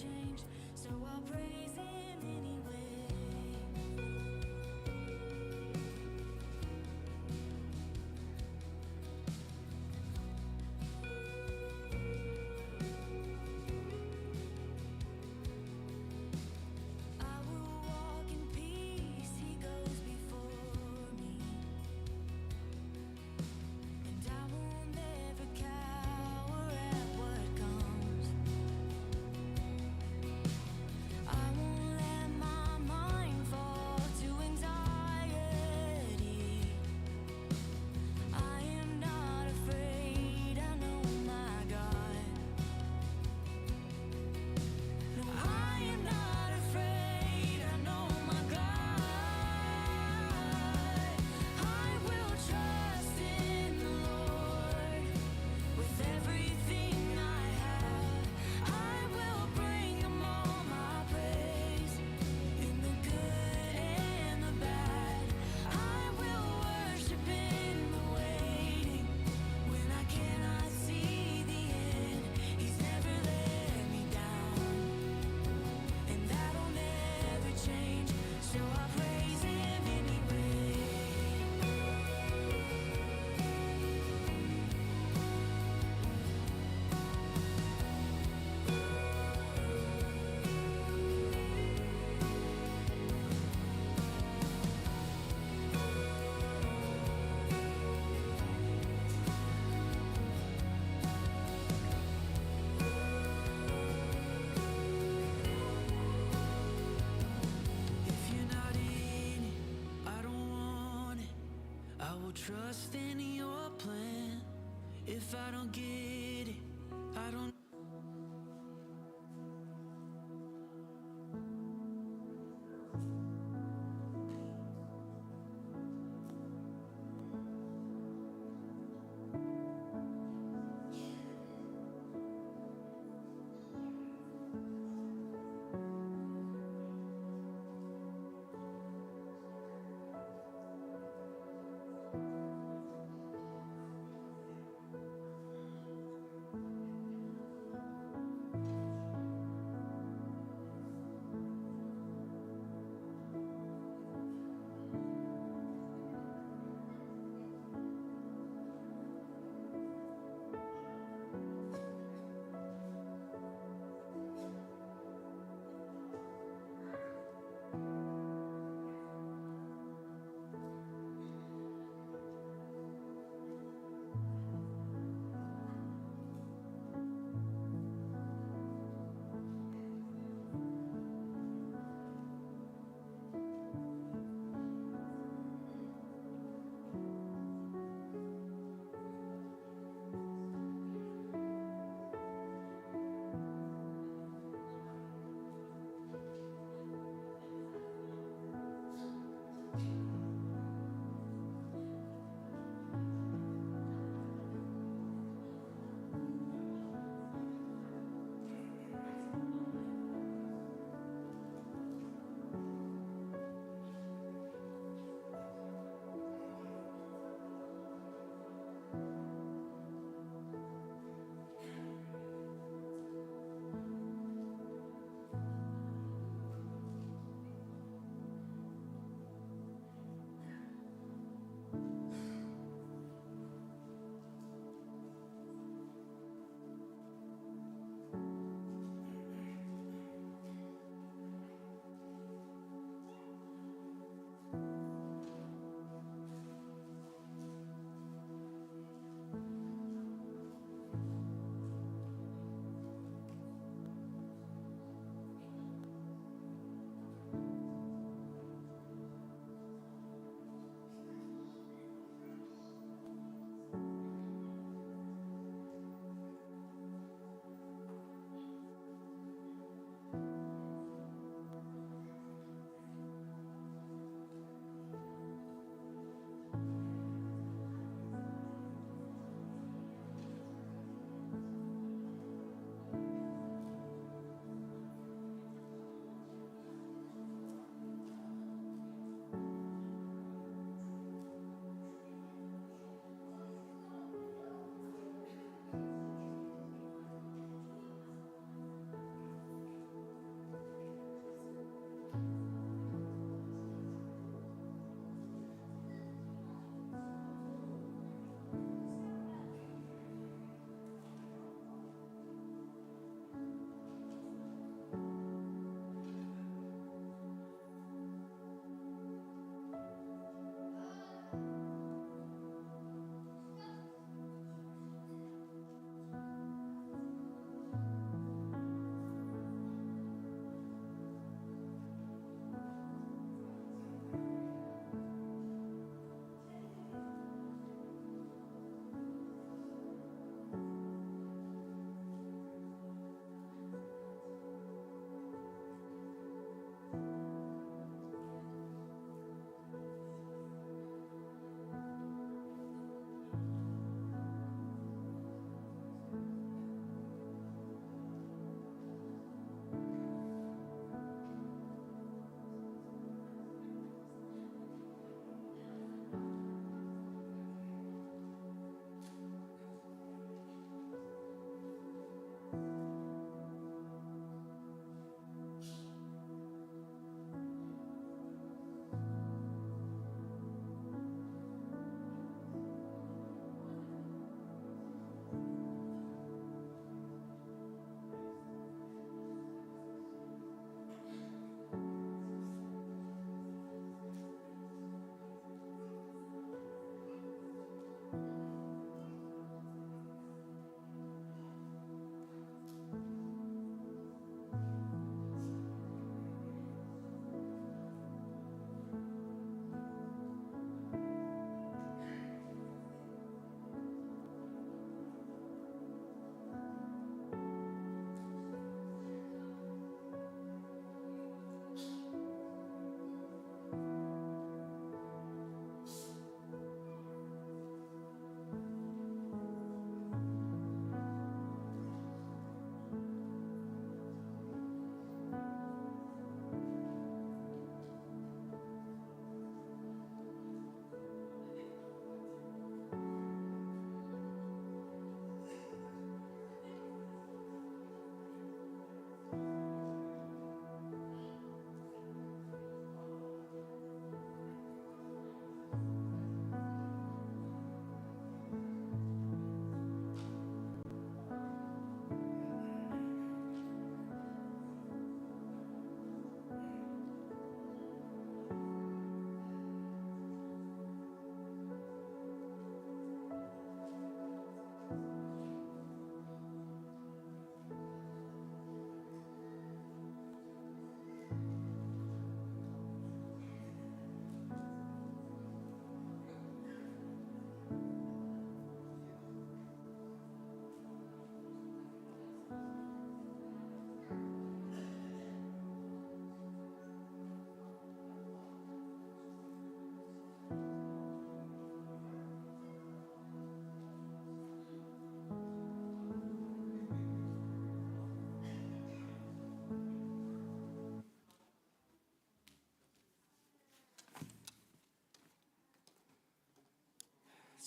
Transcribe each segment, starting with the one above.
change, so I'll praise him anyway. I will walk in peace, he goes before me, and I will never cower at what comes. I won't let my mind fall to anxiety. I am not afraid, I know my God. No, I am not afraid, I know my God. I will trust in the Lord with everything I have. I will bring him all my praise, in the good and the bad. I will worship in the waiting, when I cannot see the end. He's never let me down, and that'll never change, so I praise him anyway. If you're not in it, I don't want it. I will trust in your plan. If I don't get it, I don't.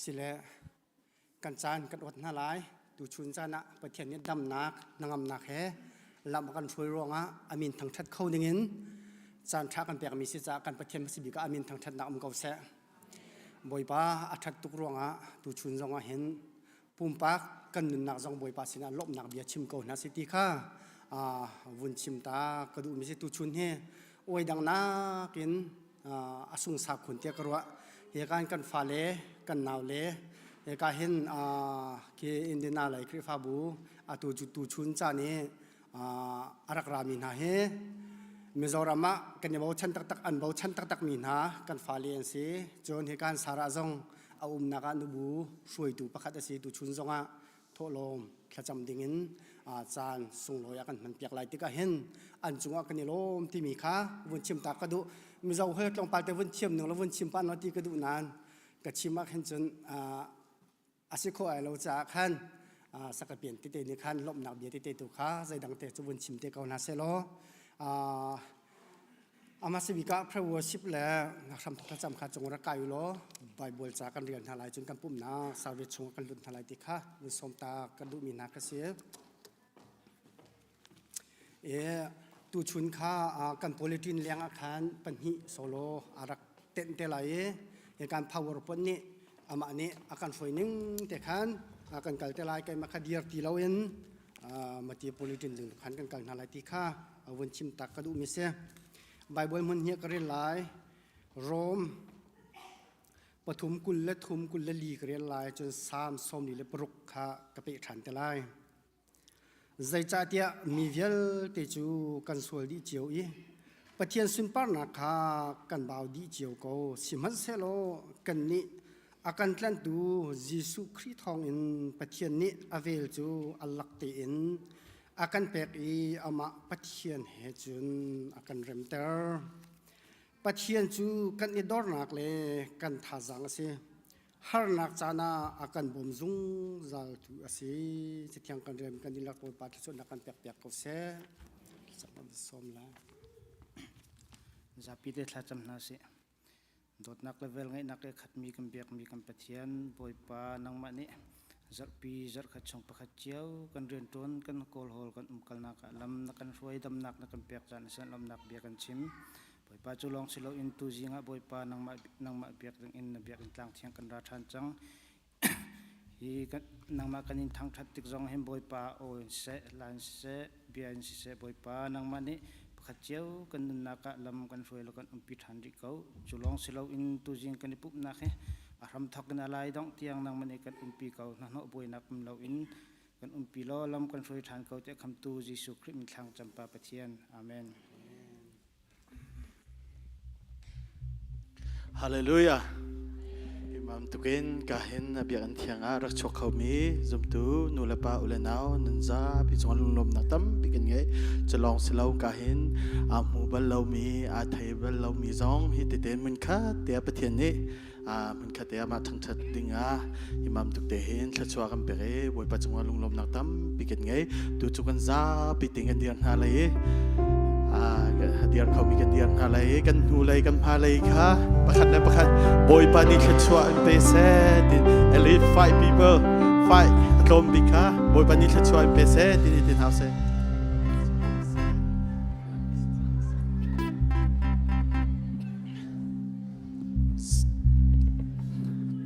สิเลกันจานกันอดน่าหลายดูชุนจานะประเทศนี้ดำนักนางำนักแห่ลำกันช่วยรองอามินทางชัดเข้าดิ่งจานชักกันเปียกมีสิจากกันประเทศมัสบิกอามินทางชัดนักเก่าเสบอยป้าอัฐตุกรองดูชุนจงเห็นปุ่มปักกันหนุนนักจงบอยป้าสินะลบนักเบียชิมเก่านาสิติค่ะวุ่นชิมตากระดูมีสิดูชุนเฮโอ้ยดังนักกินอาสุงสักขุนเตียกรัวเหตุการณ์กันฟ้าเล่กันหนาวเล่เหตุการณ์เห็นที่อินเดียนาไหลคริฟาบูตัวจุดตัวชุนจานี่อารักรามินฮะเฮมิโซรามะกันยังบ่ชันตักอันบ่ชันตักมีนะกันฟ้าเล่สิจนเหตุการณ์สาระจงเอานักการดูบูช่วยตัวประคัตสิตัวชุนจงทลมขจำดิ่งจานส่งลอยกันมันเปียกไหลติกาเห็นอันจงกันนี่ลมที่มีค่ะวันชิมตากระดูมิโซเฮลงไปแต่วันชิมหนึ่งแล้ววันชิมปานวันที่กระดูนานกระชิมมากเห็นจนอาศิโคไอเราจะขันสักเปลี่ยนติเตนี่ขันลบหนักเบียติเตตุขาใจดังเตจุวันชิมเตกาวนาเซโลอามาสิบิกาพระวชิปแล้วนักทำทุกประจำขาจงรักกายอยู่ล้อใบบัวจากกันเรียนทลายจนกันปุ่มนาสาวเวชงกันลุนทลายติค่ะวิสมตากันดูมีนักเสียตูชุนค่ากันโพลิทินเลี้ยงอาคารปัญหิโซโลอารักเต็นเตลัยในการ PowerPoint นี้อามานี้อาการฝอยนิ่งแต่ขันอาการกัลเตลัยกันมาคดีร์ตีเราเองมาตีโพลิทินหนึ่งขันกันกัลนาลายติค่ะวันชิมตักกระดูมิเสไบเบิลมันเฮียกระเรียนหลายโรมปฐุมกุลและทุมกุลและลีกระเรียนหลายจนสามสมนี่และปรุกค่ะกระเปะฉันเตลัยใจจ่าเตียมีเวลเตจูกันสวลดีเจียวอีปะเทียนสุนปาร์นักค่ะกันบ่าวดีเจียวก็สิมันเซโลกันนี้อาการกลั่นดูยิสุคริสต์ทองอินปะเทียนนี้อเวลจูอัลลักเตอินอาการเปกอีอามาปะเทียนเฮจุนอาการเรมเตอร์ปะเทียนจูกันอิดอร์นักเลยกันท่าจังสิฮาร์นักจานาอาการบ่มซุงจัลตูอาศัยจิตยังกันเริ่มกันดิลักโอยปาที่สุดนักการเปียกเขาเสียสักวันสมละจะพิจารณาจำนาสิโดดนักเลเวลไงนักขัดมีกันเปียกมีกันปะเทียนบอยปานังมันนี่จัดปีจัดขัดช่องประคัดเจียวกันเรียนต้นกันโกลโฮลกันกันนักลำนักกันช่วยดำนักนักกันเปียกจานเส้นลำนักเบียกันชิมบอยปาจุลองสิเราอินตูจิงะบอยปานังมาเบียกอินเบียกอินต่างเทียงกันราชันจังฮีกันนังมากันอินทางทัดติกจงเห็นบอยปาโอ้เสลานเสเบียนเสบอยปานังมันนี่ขัดเจียวกันนักลำกันช่วยแล้วกันอุปิทันริเขาจุลองสิเราอินตูจิงกันปุ๊บนักเฮอารมณ์ทักกันอะไรต้องเตียงนังมันนี่กันอุปิเขานั่นเอาบอยนักเราอินกันอุปิล้อลำกันช่วยทันเขาจะคำตูยิสุคริสต์มีทางจำปาปะเทียนอาเมนฮาเลลูยาอิมามตุกินกาหินนบีอันเทียงรักชกเขามีจุมตูนูเลปาอุเลนาวนันซาพิจงลุงลมนักตั้มปิกันไงจะลองสิเลากาหินอามูบัลเรามีอาไทยบัลเรามีจงฮิตเตนมันค่าเตียปะเทียนนี้มันค่าเตียมาทั้งชัดดิ่งอิมามตุกเตหินชัดชัวกันเปรย์บอยปัจจุบันลุงลมนักตั้มปิกันไงดูจุกันซาปิติกันเดียนฮาเลยเดียร์เขามีกันเดียร์อะไรกันหูเลยกันพาเลยค่ะประคัดและประคัดบอยปานี่ชัดชัวร์เปเซ่ดิเอลิท five people five ลมบิค่ะบอยปานี่ชัดชัวร์เปเซ่ดิดินเฮาเซ่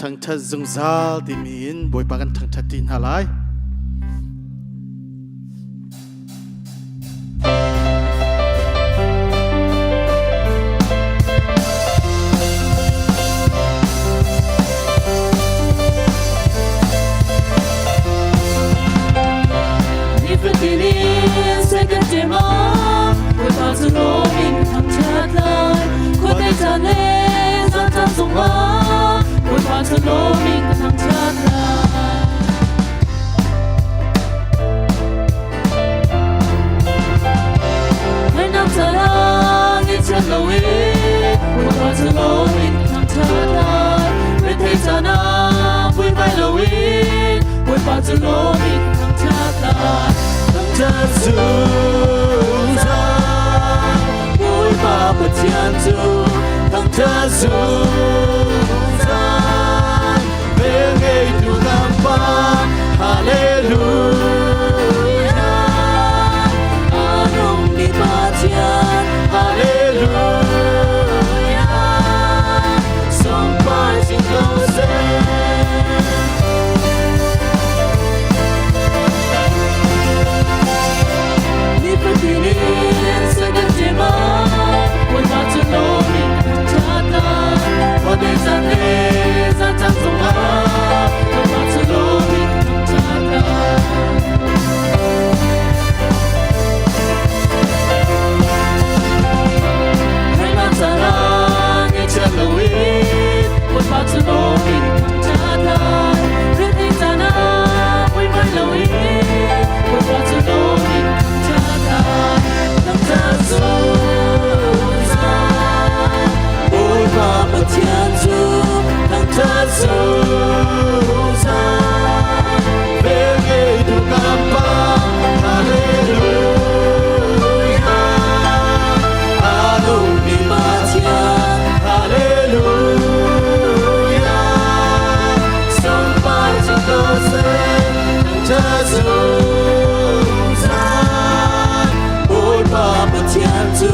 ทั้งทัดซุงซาลดิมีนบอยปากันทั้งทัดดินฮาไลทั้งเธอสูงสันเป็น pa Hallelujah Anong lipat yan Hallelujah Sumpah Lipatinin sa gantiman Huwag matulungin tatan Pagkaisanin sa tangsunghan Huwag matulungin tatan Hay matarang ikalawin Huwag matulungin tatan Rinig tanang huwag mailawin Huwag matulungin tatan Ng tasusan Huwag mapatianto Ng tasusan Bigay dugan pa Hallelujah Anong lipat yan Hallelujah Sumpah tingkosin Ng tasusan Huwag mapatianto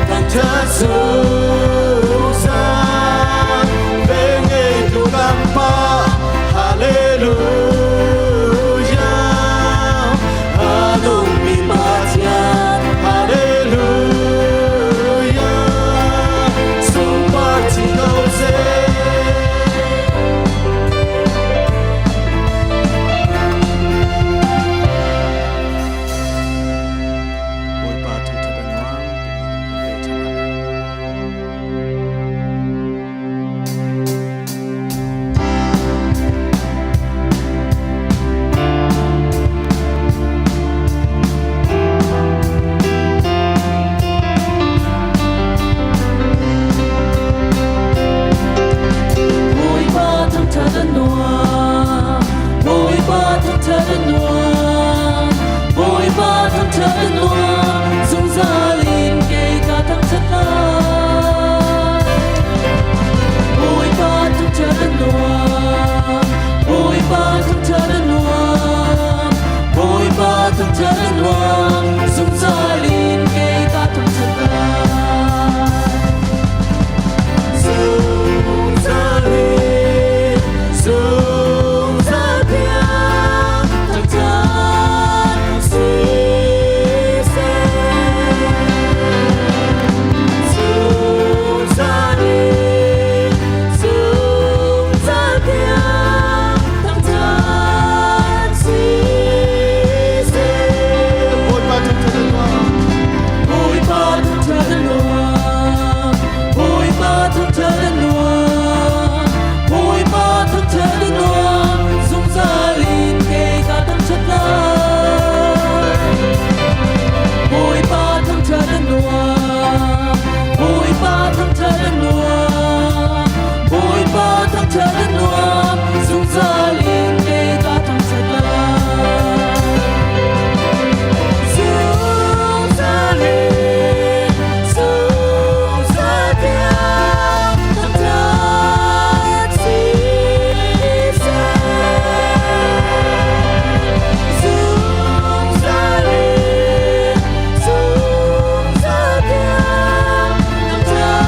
Ng Tasusan Bigay dugan pa Hallelujah Anong lipat yan Hallelujah Sumpah tingkosin Boy pa tutagan wang Boy ba thang thơ đơn noa Boy ba thang thơ đơn noa Boy ba thang thơ đơn noa Dung gia linh kê cả thang thất lai Boy ba thang thơ đơn noa Boy ba thang thơ đơn noa Boy ba thang thơ đơn noa Dung gia linh kê cả thang thất lai Dung gia linh Dung gia thiang Thang thất Si se Dung gia linh Dung gia thiang thang thất Si se Boy pa tutagan wang Boy ba thang thơ đơn noa Boy ba thang thơ đơn noa Boy ba thang thơ đơn noa Dung gia linh kê cả thang thất lai Boy ba thang thơ đơn noa Boy ba thang thơ đơn noa Boy ba thang thơ đơn noa Dung gia linh kê cả thang thất lai Dung gia linh Dung gia thiang Thang thất si se Dung gia linh Dung gia thiang Thang thất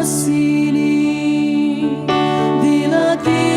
si Di lagi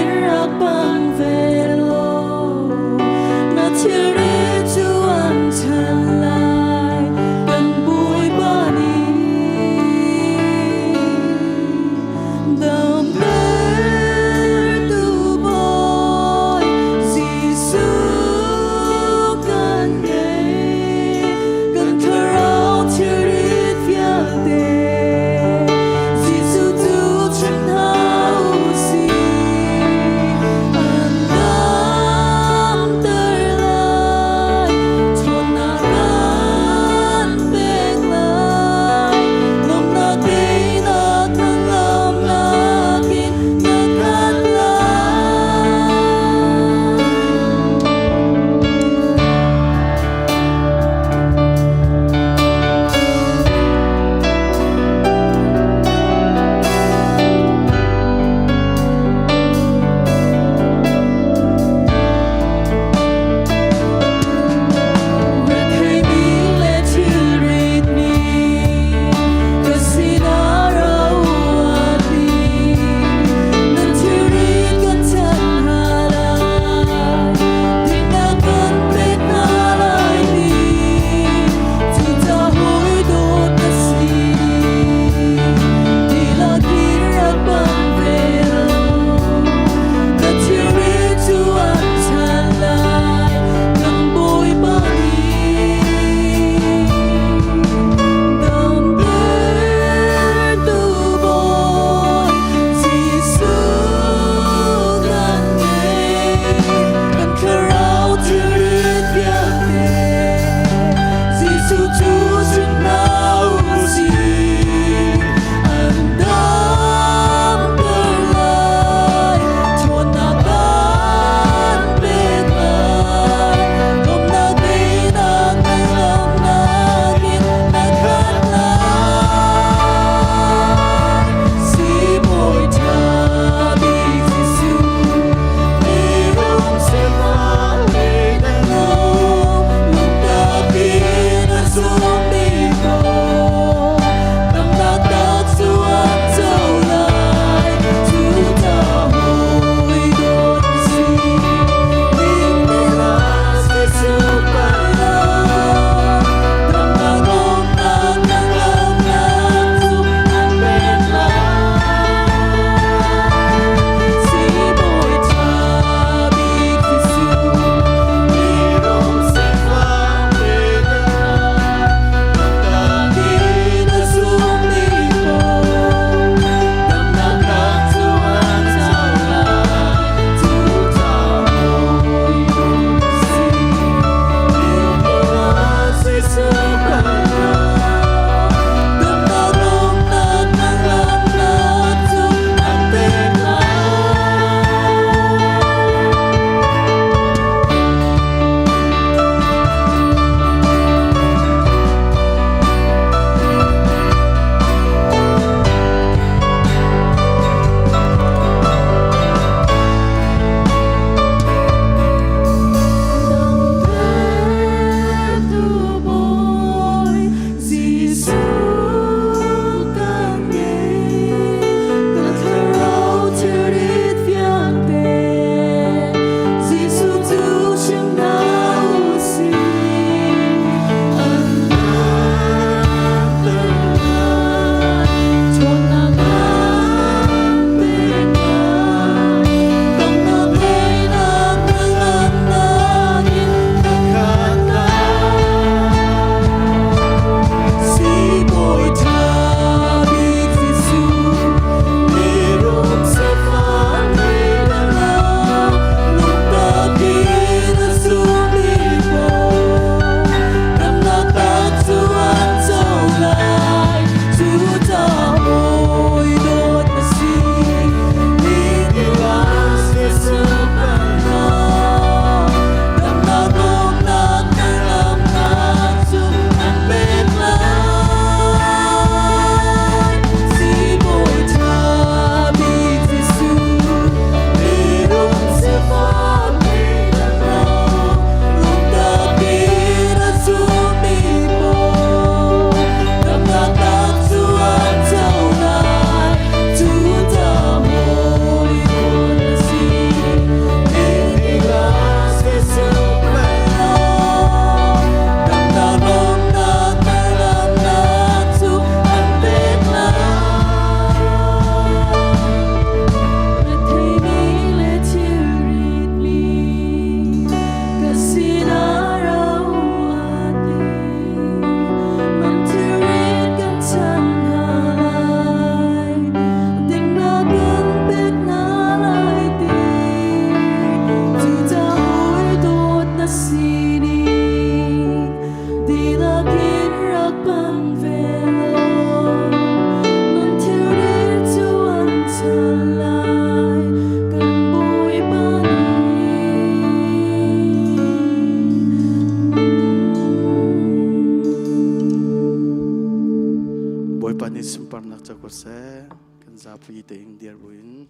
ko se kan za pi te ing dear win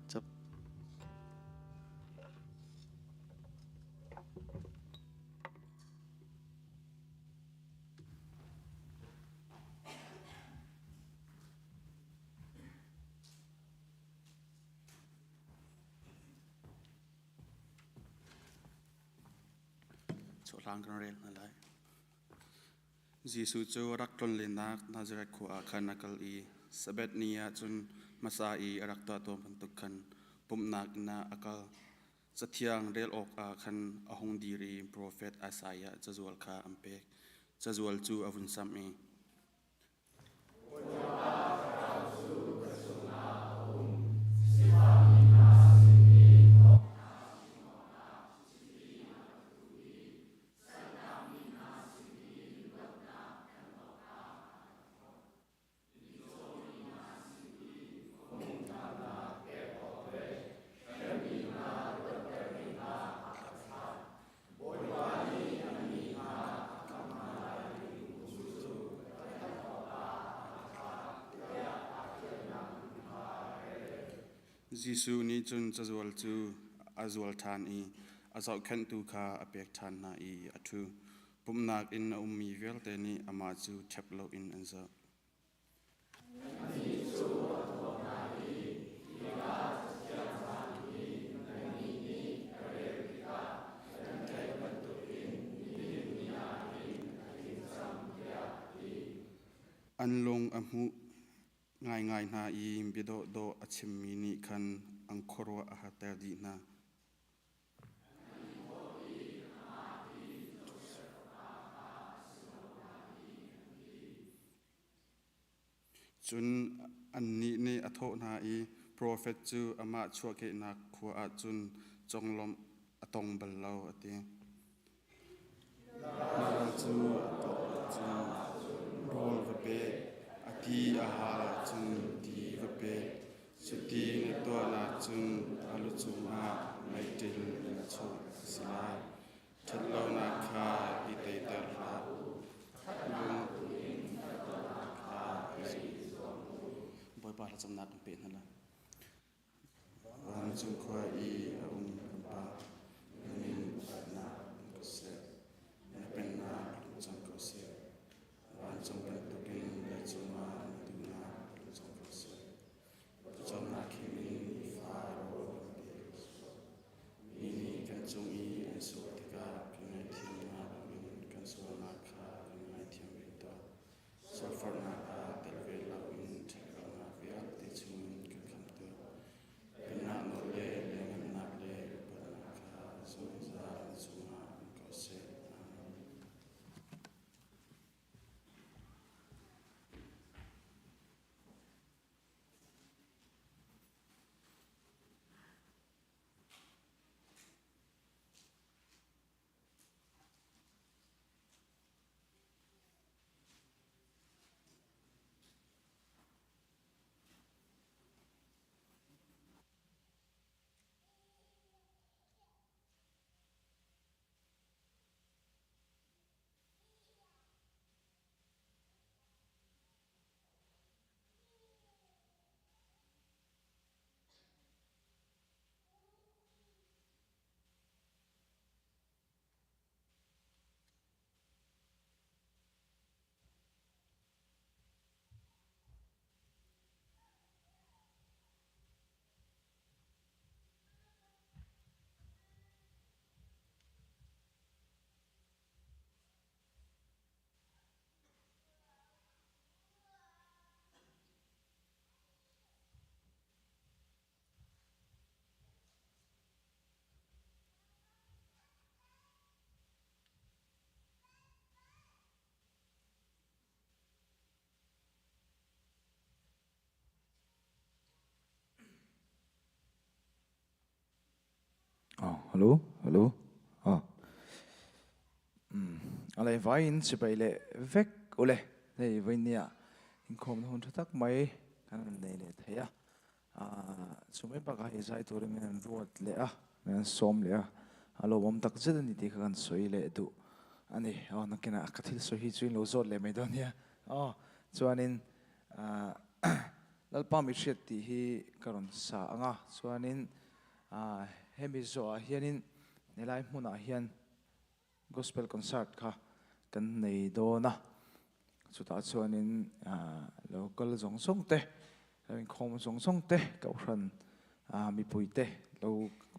chap so lang kan rel na lai Jisu chu rak ton le nak Nazareth khu a khan nakal I sabet nia chun masa I rak ta tom pan tuk khan pum nak na akal sathiang rel ok a khan ahong diri prophet Isaiah chazual kha ampe chazual chu avun sam e Jisu ni chun chazual chu azual than I azau khan tu kha apek than na I athu pumnak in ummi vel te ni ama chu theplo in anza anlong amu ngai na I bido do achim mi ni khan angkhorwa a hater di na chun anni ne atho na I prophet chu ama chua ke na khua a chun chonglom atong ballo ate na chu rol ve ati aha chun ti ve suti ne to na chun alu chuma mai til chu sila thello na kha I te tar la boy pa la chamna pe na la wan chu kha I pa min na ko se na pen na chang ko se wan chang pen to ken la chuma tu na chang ko se chang na ki min fa ro ni kan chung I so te ka ken thi na min kan so na kha kan thi mi to so for na ka tel ve la min te ka na via te chung kan kan to pen na no le na le pa na ka so za chuma ko se Hello, hello. Alai vain sipaile vek ole. Nei vainia. Inkom hon tak mai kan nei le thaya. Sumai baka hi zai tur men ruat le men som le alo bom tak zed ni ti kan soi le du. Ani nakina akathil so hi chuin lo zot le me donia. Chuanin lalpa mi hriat ti hi karon sa anga chuanin hemi zo a hianin nelai hmun ah hian gospel concert kha kan nei dawna chuta chuanin local zong song te in khom zong song te kau hran mi pui te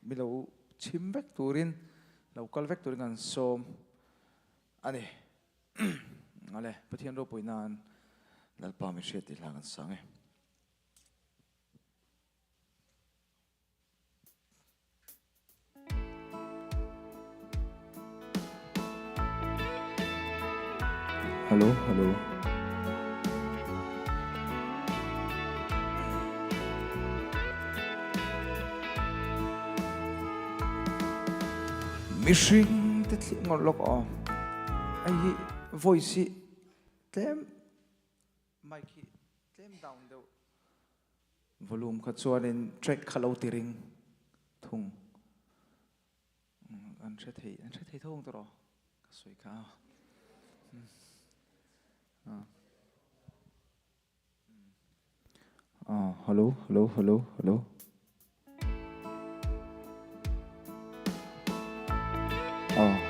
mi lo chim vek turin local vek turin an som ani ale pathian ro puinan lalpa mi hriat ti hlang an sang e hello hello mishing te thli ngor lok o ai voice tlem mic tlem down do volume kha chuanin track khalo tiring thung an the thei thong to ro ka soi kha hello hello hello hello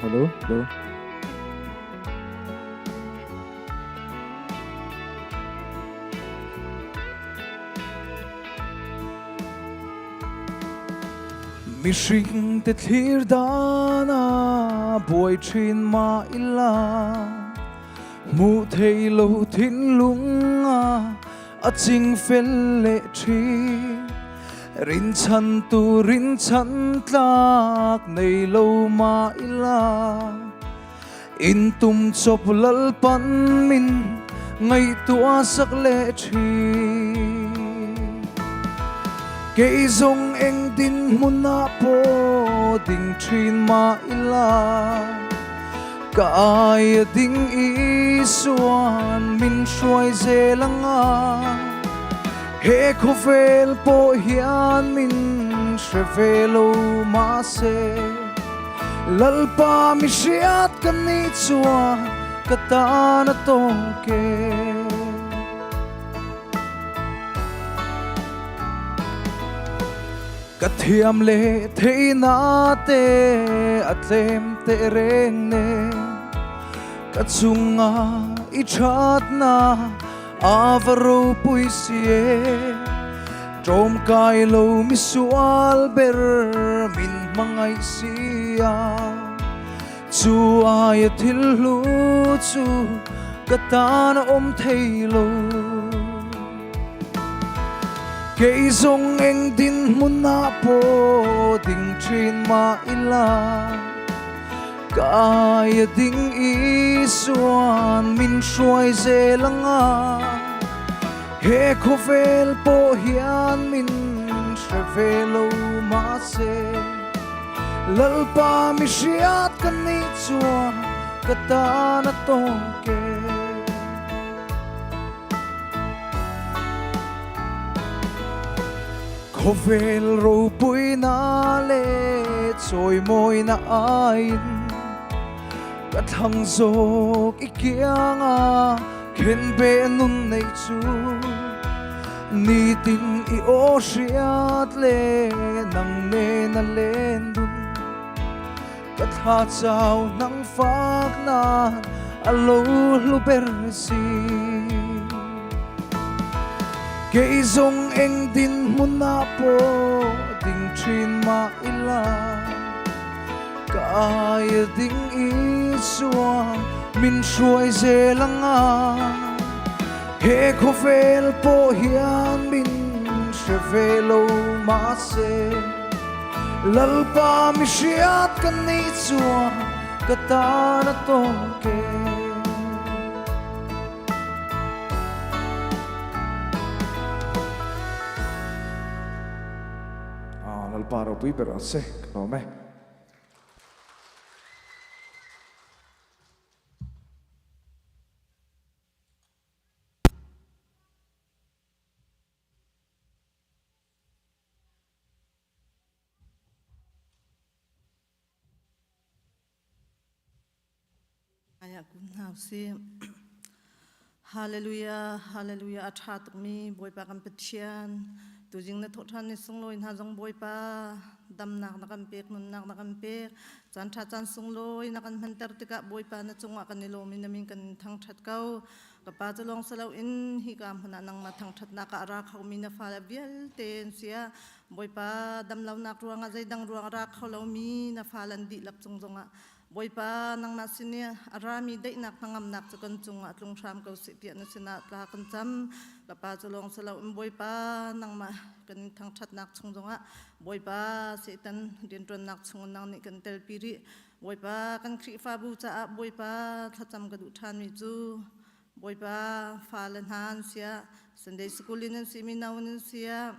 hello hello mishing te thlir dana boy thin ma illa mu thei lo thin lunga a ching fel le thi rin chan tu rin chan tlak nei lo ma ila in tum chop lal pan min ngai tua sak le thi ke zong eng din muna po ding thin ma ila ka ai ding i suan min shuai zelanga he khovel po hian min shrevelo ma se lalpa mi hriat kan ni chua katana to ke kathiam le theina te atlem te reng ne kachunga I that na avaro puisie trom kai lo misual ber min mangai sia chu ai thil lu chu katana thailo ke zong eng din muna po ding thin ma ila kaya ding isuan min shuai zelanga he khovel po hian min shrevelo ma se lalpa mi hriat kan ni chua katana to ke khovel ro pui na le choi moi na ain kathang zok ikianga khen be nun nei chu ni tin I o hriat le nang ne na len dun katha chau nang fak na alo lu ber si ke zong eng din muna po ding thin ma ila kaya ding isuan min shuai zelanga he khovel po hian min shrevelo ma se lalpa mi hriat kan ni chua katana to ke lalpa ro pui ber se lo me Aya kun hau se Hallelujah, hallelujah, athat mi boy pa kan petian, tu jing na thot han ni sung loi na jong boy pa, dam nak na kan pek nun nak na kan pek, chan tha chan sung loi na kan hantar tika boy pa na chung kan ni lo min na min kan thang that kau, ka pa long salau in hi kam hana nang ma thang that na ka ra khau mi na fa la bial ten sia, boy pa dam lau nak ruang a zai dang ruang ra khau lau mi na fa lan di lap chung zonga. Boy pa nang masinia arami dai nak nangam nak chakan chunga tlung tham ko sitia na sina tla kan cham la pa cholong salau boy pa nang ma kan thang that nak chungonga boy pa setan din tron nak chung nang ni kan tel piri boy pa kan khri fa bu cha boy pa thacham ka du than mi chu boy pa falan han sia Sunday school in seminar in sia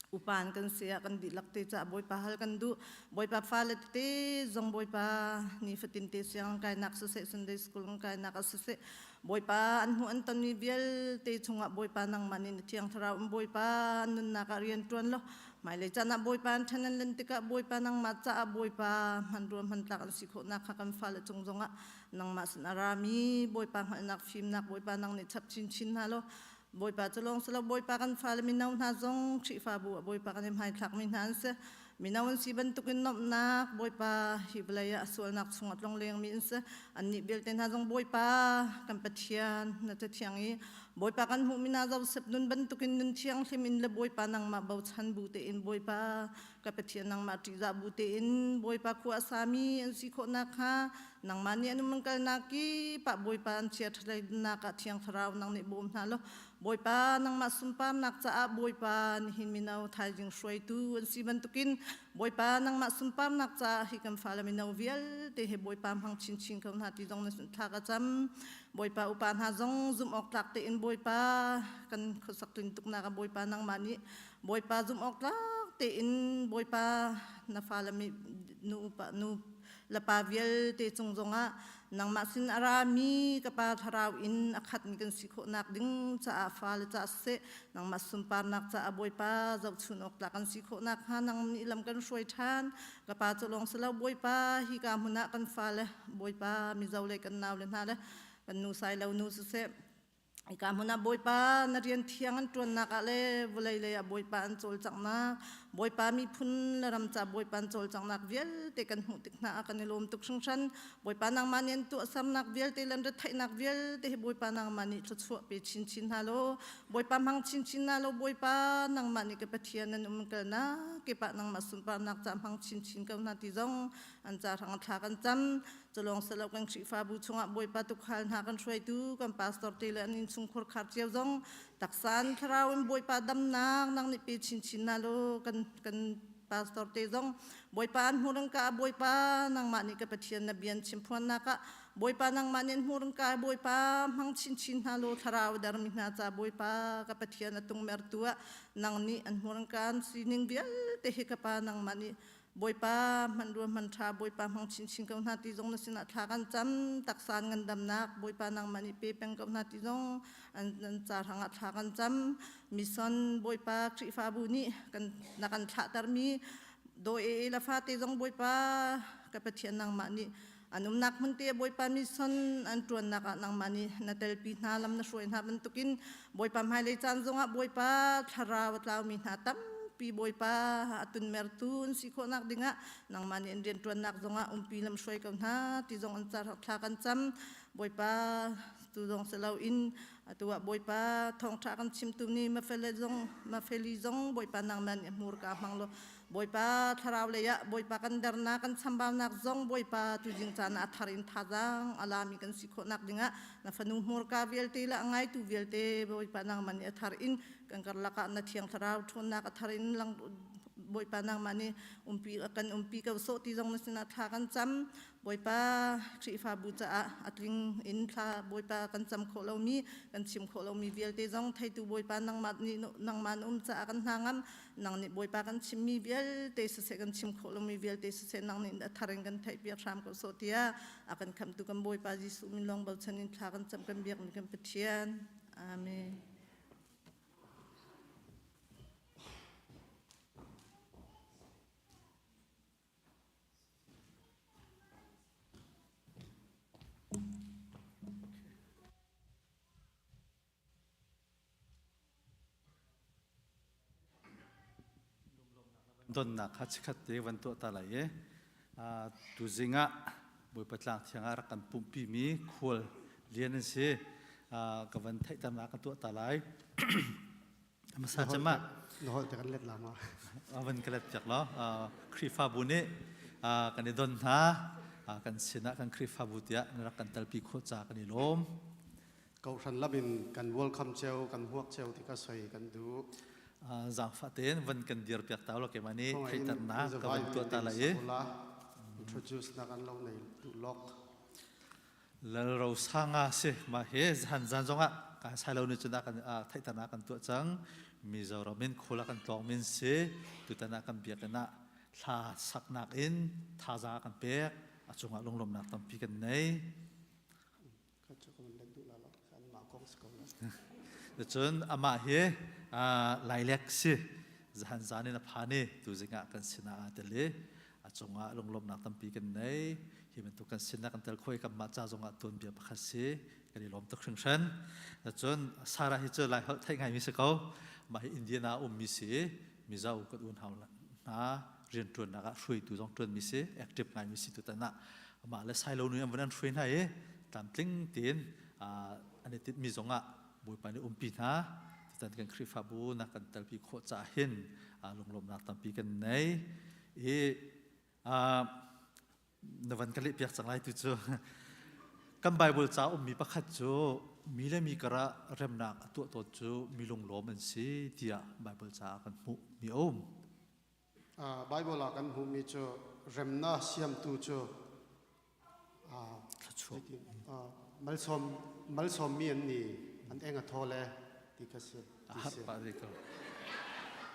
upan kan sia kan di lakte cha boy pa hal kan du boy pa falet te zong boy pa ni fatin te siang kai nak se Sunday school kai nak se boy pa an hu an ton ni bial te chunga boy pa nang manin thiang thara boy pa nun na ka rian tuan lo mai le chana boy pa thanan len tika boy pa nang ma cha boy pa man rom han tak si kho na kha kan falet chung zonga nang mas narami boy pa nak film nak boy pa nang ni chap chin chin halo boy pa cholong sala boy pa kan fal minaw na zong chi fa bu boy pa kan mai thak min han se minaw si ban tukin nop nak boy pa hiblaya aswal nak sungat long leng min se anni belte na zong boy pa kan pathian na ta thiangi boy pa kan hu mina zaw sep nun ban tukin nun thiang hlimin le boy pa nang ma bau chan bu te in boy pa ka pathian nang ma ti za bu te in boy pa khu asami an si kho na kha nang mani anu mangkal naki pa boy pa an chia thlai na ka thiang tharau nang ni bom na lo boy pa nang masumpam nak cha boy pa ni hin minaw thai jing shroi tu an si ban tukin boy pa nang masumpam nak cha hi kam fala minaw vial te he boy pa hang chin chin kam na ti jong na tha ka cham boy pa upan ha jong zum ok tak te in boy pa kan khosak tin tuk na ka boy pa nang mani boy pa zum ok tak te in boy pa na fala mi nu pa nu la pa vial te chung zonga nang masin arami kapa tharau in akhat ni kan sikho nak ding cha fal cha se nang masumpar nak cha boy pa zau chunok la kan sikho nak ha nang ilam kan shroi than kapa cholong salau boy pa hi ka huna kan fal boy pa mi zau le kan naw le na le kan nu sai lau nu se ika huna boy pa na rian thiangan tuan nak ale vulai le boy pa an chol chang na boy pa mi phun la ram cha boy pa an chol chang nak vial te kan hu tik na kan lom tuk sung san boy pa nang manen tu sam nak vial te lan ra thai nak vial te boy pa nang mani chu chu pe chin chin halo boy pa mang chin chin na lo boy pa nang mani ke pathian nan kal na ke pa nang masun pa nak cha mang chin chin ka na ti jong an cha thang tha kan cham cholong salau kan chi fa bu chunga boy pa tu khal na kan shroi tu kan pastor te lan in sung khor khar chiao jong taksan tharau in boy pa dam nak nang ni pe chin chin na lo kan pastor te jong boy pa an hurang ka boy pa nang mani ka pathian na bian chimpuan na ka boy pa nang manin hurang ka boy pa mang chin chin na lo tharau dar mi na cha boy pa ka pathian na tung mer tua nang ni an hurang kan sining bial te he ka pa nang mani boy pa man ru man tha boy pa mang chin chin ka na ti jong na sina tha kan cham taksan ngan dam nak boy pa nang mani pe peng ka na ti jong an cha thang tha kan cham mission boy pa tri fa bu ni kan na kan tha tar mi do e la fa te jong boy pa ka pathian nang mani anum nak mun te boy pa mission an tuan nak nang mani na tel pi na lam na shroi na ban tukin boy pa mai le chan zonga boy pa thara wat law mi na tam pi boy pa atun mertun sikho nak dinga nang mani indian tuan nak zonga pi lam shroi ka na ti jong an char thla kan cham boy pa tu jong salau in atua boy pa thong tha kan chim tu ni ma feli zong boy pa nang man mur ka mang lo boy pa tharau le ya boy pa kan dar na kan chambam nak zong boy pa tu jing chan atharin thajang alami kan sikho nak dinga na fanu mur ka vel te la ngai tu vel te boy pa nang man athar in kan kar la ka na thiang tharau thun nak atharin lang boy pa nang mani umpi ka so ti jong na sina tha kan cham boy pa chi fa bu cha atling in tha boy pa kan cham kho lo mi kan chim kho lo mi vel te jong thai tu boy pa nang man cha kan hangam nang ni boy pa kan chim mi vel te se kan chim kho lo mi vel te se nang ni thareng kan thai pi ram ko so tia akan kham tu kan boy pa jisu min long bal chanin tha kan cham kan biak ni kan pathian amen. ดนนักฮัจขัดเตวันตัวตาไหลตุจิงะบอยปัตลังเทียงรักกันปุ่มปีมีควรเรียนนั่นสิกับวันไทยตำนักกันตัวตาไหลมาสัจมา น้อยแต่กันเล็ดลามา วันกระเล็ดจากล้อครีฟาบุนีกันในดนฮะกันชนะกันครีฟาบุตยะนักกันตัลปีโคจากันในลม เขาทันรับบินกันวอลคัมเชลกันฮวกเชลที่ก็ใส่กันดู จางฟาเตนวันกันเดียร์เปียกตาเราเก็บมันนี่ไทยตำนักกับวันตัวตาไหล introduce นักกันเราในดูล็อก แล้วเราสร้างอาเซมาเฮจันจันจงอ่ะการใช้เราเนี่ยจะนักกันไทยตำนักกันตัวจังมีเจ้าเราเป็นคนละกันตองเป็นเสตุตนากันเบียกันนะท่าสักนักอินท่าจากันเปียกจงลงลมนักตั้มปีกันในก็จะคนเล่นดูแลเราขันหมากองสกอล จนอามาเฮหลายเล็กสิจันจานี่นะพานี่ตัวจิงะกันสินาเตลีจงลงลมนักตั้มปีกันในที่เป็นตัวกันสินากันเตลคุยกับมาจ้าจงตุนเบียบขัดสิกันลมตกชิงชันจนสาระที่เจอหลายไทยไงมิสเขามาอินเดียนามิสิมิเจ้าก็อุ่นหาวนะเรียนตัวนักช่วยตัวจงตัวมิสิแอคทีฟไงมิสิตัวนั้นมาแล้วใช้เราเนี่ยวันนั้นช่วยไหนตามติ้งตีนอันนี้ติดมิจงบุยปานี่ปีนะแต่กันคริฟาบูนักกันตัลปีโคจ่าเห็นลงลมนักตัมปีกันในในวันกันเลี้ยเปียกสังไรตัวเจ้ากันไบเบิลจ้ามีประคัตจูมีและมีกระเริ่มนักตัวตัวจูมีลงลมมันสิเดียไบเบิลจ้ากันมุมีไบเบิลกันหูมีจูเริ่มน่าเสียมตัวจูมัลซอมมีอันนี้อันเองก็ทอเลยที่ก็เสีย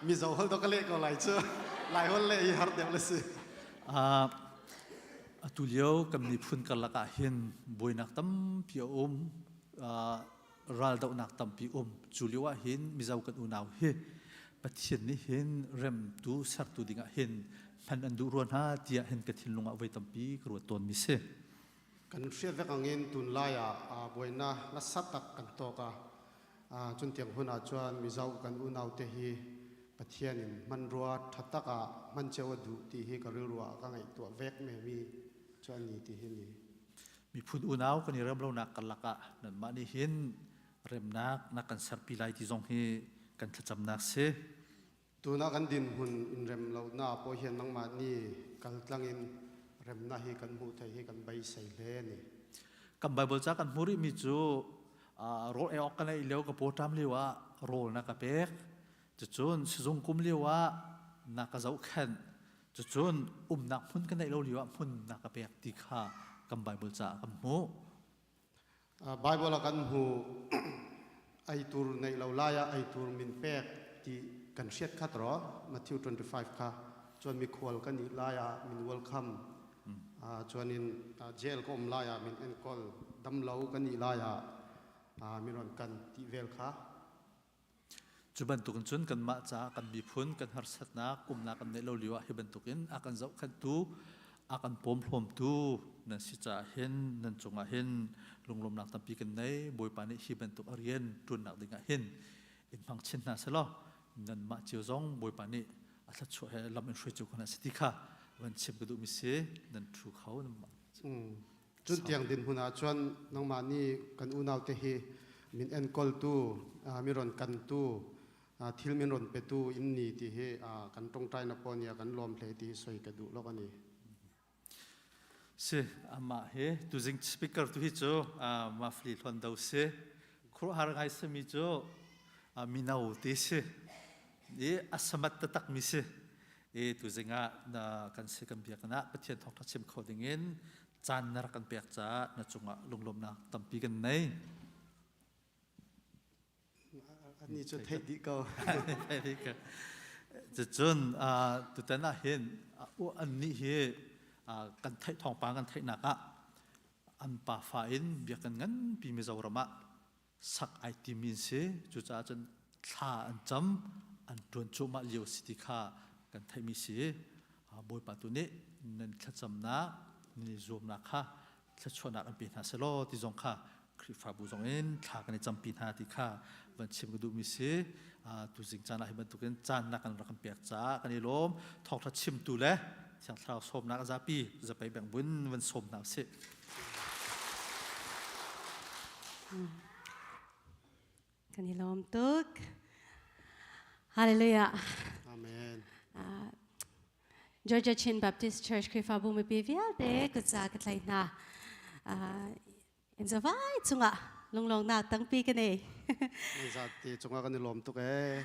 มีเจ้าคนตัวก็เล็กก็หลายจูหลายคนเลยฮาร์ดเดมเลยสิตุเลียวกำนิพุนกันละกะเห็นบอยนักตั้มพิอมรัลดาวนักตั้มพิอมจุเลียวเห็นมิเจ้ากันอุณาวเฮปฏิเสธนี่เห็นเริ่มดูสักตัวดิ่งเห็นพันอันดูรวนฮะที่เห็นกระถิ่นลงเอาไว้ตั้มปีกรัวตนมิเสกันเสียเวกังเงินตุนลายบอยน่าลักษณะกันโตกะจนเตียงหุ่นจวนมิเจ้ากันอุณาวเตหีปฏิเสธนี่มันรัวทัดตะกะมันเจ้าดูที่ฮีกรัวกังไอตัวเวกไม่มีจวนนี้ที่ฮีมีพุนอุณาวกันเริ่มเล่านักกันละกะนั่นมานี่เห็นเริ่มนักกันสับปีไลที่ทรงให้กันจำนักเสตัวนักกันดินหุ่นอินเริ่มเล่าหน้าพอเห็นนังมานี่กันตั้งอินเริ่มน่าฮีกันหูไทยฮีกันใบใส่เลนี่กันใบบัลจากกันมุริมิจูโรลเอออกกันเลยเลี้ยวกับโปรตามเลี้ยวโรลนักเป็กจุดจนสิจงกุมเลี้ยวนักเจ้าแขนจุดจนนักพุ่นกันได้เลี้ยวพุ่นนักเป็กที่ข้ากันใบบัลจากกันหูไบเบิลกันหูไอตูร์ในเราลายไอตูร์มินเป็กที่กันเชียดขัดรอมาทิว25ค่ะจวนมีควอลกันอีลายมินเวลคัมจวนนินเจลก็ลายมินเอ็นคอลดำเล่ากันอีลายมินวันกันที่เวลค่ะจุบันตุกันจนกันมาจากกันบีพุนกันหาสัตนักนักกันในเราเลี้ยวให้บันตุกินอากันเจ้าขันตูอากันพรมพรมตูนั่นสิจ่าเห็นนั่นจงเห็นลงลมนักตั้มปีกันในบอยปานิฮิบันตุอารียนตุนนักดิ่งเห็นอินฟังเช่นนั้นสิล่ะนั่นมาเจียวจงบอยปานิอาจจะช่วยลำอินช่วยจุกันสิที่ข้าวันเชื่อมกระดูกมิเสนั่นถูกเขานั่นมาจุดเตียงดินหุ่นจวนน้องมานี่กันอุณาวเตหีมินเอ็นคอลตูมิรอนกันตูทิลมินรอนเปตูอินนี่ที่เฮกันตรงใจนับปอนยากันลมเพลที่สวยกระดูกแล้วกันนี่เสอามาเฮตุจิงสปีกเกอร์ตุฮิโจมาฟลีลอนดาวเสครูฮาร์ไงสมิโจมินาวติเสอาสมัตตะตักมิเสตุจิงกันเสกันเบียกันนะปะเทียนทองทัชเชมเขาดิ่งเงินจานนรกันเปียกจ้านะจงลงลมนะตั้มปีกันในอันนี้จะเทดิก็จะจนตุตันน่าเห็นอันนี้เฮกันไทยทองปางกันไทยนักอันป่าฟ้าอินเบียกันงั้นปีมิจาวรมะสักไอติมินเสจุจ้าจนท่าอันจำอันตรวนจุมาเลียวสิติข้ากันไทยมิเสบอยปาตุนี้นั่นขจำนักนี่รวมนักข้าถ้าชวนนักอันเป็นฮัสโลที่จงข้าค คริฟาบูจงอินทากันจำปีนาติค่ะวันชิมกดูมิสิตุจิงจานะให้มันตุกันจานนักกันรักกันเปียกจ้ากันนี่ล้มทอกทัดชิมตุเลยเสียงเท้าสมนักจ้าปีจะไปแบ่งบุญวันสมนักสิ Kan ni lom tuk. Hallelujah. Amen. Georgia Chin Baptist Church Krifabu me bivia de kutsa katlai na. In so vai chunga long na tang pi kan e. Zati chunga kan lom tuk e.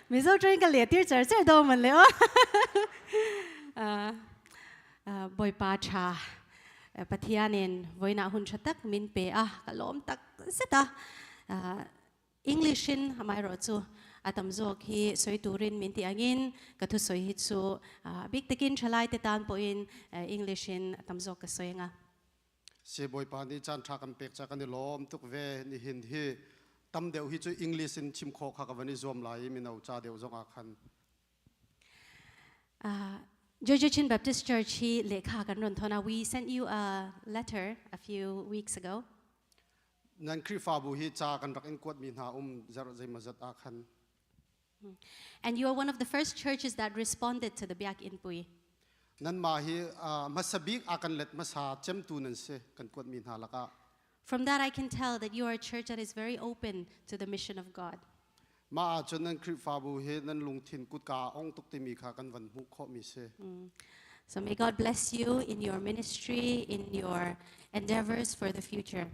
Mi zo train ka le tir char char do man le o. Boy pa cha. Pathianin voina hun chatak min pe ka lom tak sita. Englishin hamai ro chu atam zo khi soi turin min ti angin ka thu soi hi chu big takin chalai te tan po in Englishin atam zo ka soi nga Se boy pa ni chan tha kan pek cha kan lom tuk ve ni hin hi tam deu hi chu English in chim kho kha ka wani zom lai mi nau cha deu zonga khan. Georgia Chin Baptist Church hi lekha kan ron thona we sent you a letter a few weeks ago. Nan kri fa bu hi cha kan rak in kwat mi na zar zai mazat a khan. And you are one of the first churches that responded to the Biak in Pui. Nan ma hi masabik akan let masa chem tu nan se kan kwat mi na laka. From that I can tell that you are a church that is very open to the mission of God. Ma chon nan kri fa bu hi nan lung thin kut ka ong tuk ti mi kha kan van hu kho mi se. So may God bless you in your ministry, in your endeavors for the future.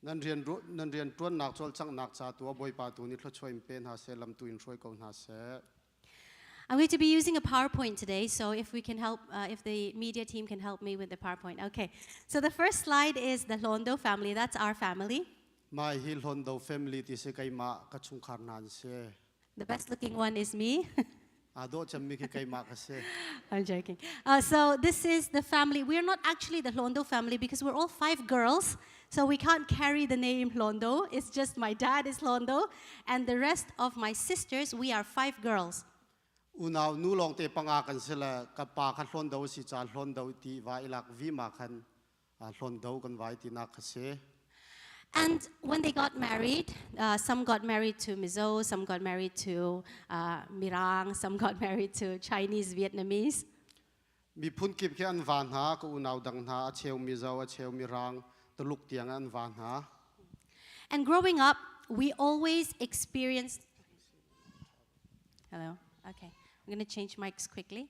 Nan rian tuan nak chol chang nak cha tu boy pa tu ni thlo choi pen ha se lam tu in roi ko na se. I'm going to be using a PowerPoint today, so if we can help, if the media team can help me with the PowerPoint. Okay, so the first slide is the Londo family. That's our family. My hi Londo family ti se kai ma ka chung khar nan se. The best looking one is me. Ado cham mi ki kai ma ka se. I'm joking. So this is the family. We're not actually the Londo family because we're all 5 girls. So we can't carry the name Londo. It's just my dad is Londo. And the rest of my sisters, we are 5 girls. Unaw nu long te panga kan sila ka pa khan Londo si cha Londo ti va ilak vi ma khan Londo kan vai ti na ka se. And when they got married, some got married to Mizo, some got married to Mirang, some got married to Chinese, Vietnamese. Mi phun kip ke an van ha ko unaw dang na a cheu mi zo a cheu mi rang to luk tiang an van ha. And growing up, we always experienced... Hello? Okay. I'm going to change mics quickly.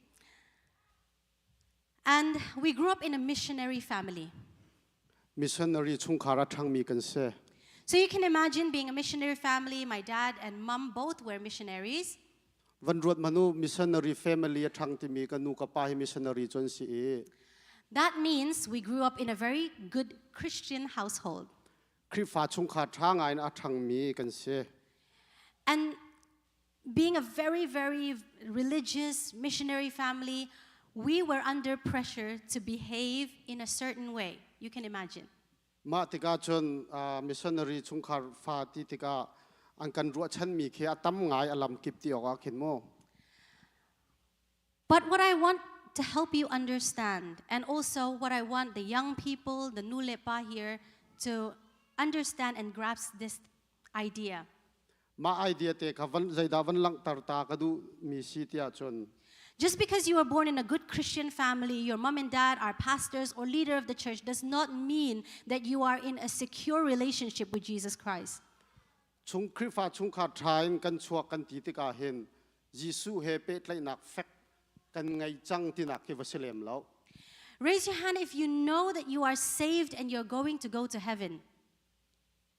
And we grew up in a missionary family. Missionary chung khara thang mi kan se. So you can imagine being a missionary family. My dad and mom both were missionaries. Van ruat manu missionary family a thang ti mi kan nu ka pa hi missionary chon si e. That means we grew up in a very good Christian household. Kri fa chung kha thang ai na thang mi kan se. And being a very, very religious missionary family, we were under pressure to behave in a certain way. You can imagine. Ma tika chon missionary chung khar fa ti tika an kan ruat chan mi khe atam ngai alam kip ti oka khin mo. But what I want to help you understand, and also what I want the young people, the Nulepa here, to understand and grasp this idea. Ma idea te ka van zaida van lang tar ta ka du mi si tia chon. Just because you were born in a good Christian family, your mom and dad are pastors or leader of the church, does not mean that you are in a secure relationship with Jesus Christ. Chung kri fa chung kha thain kan chuak kan ti tika hen Jisu he pe tlai nak fek kan ngai chang ti nak ke vaselem lo. Raise your hand if you know that you are saved and you're going to go to heaven.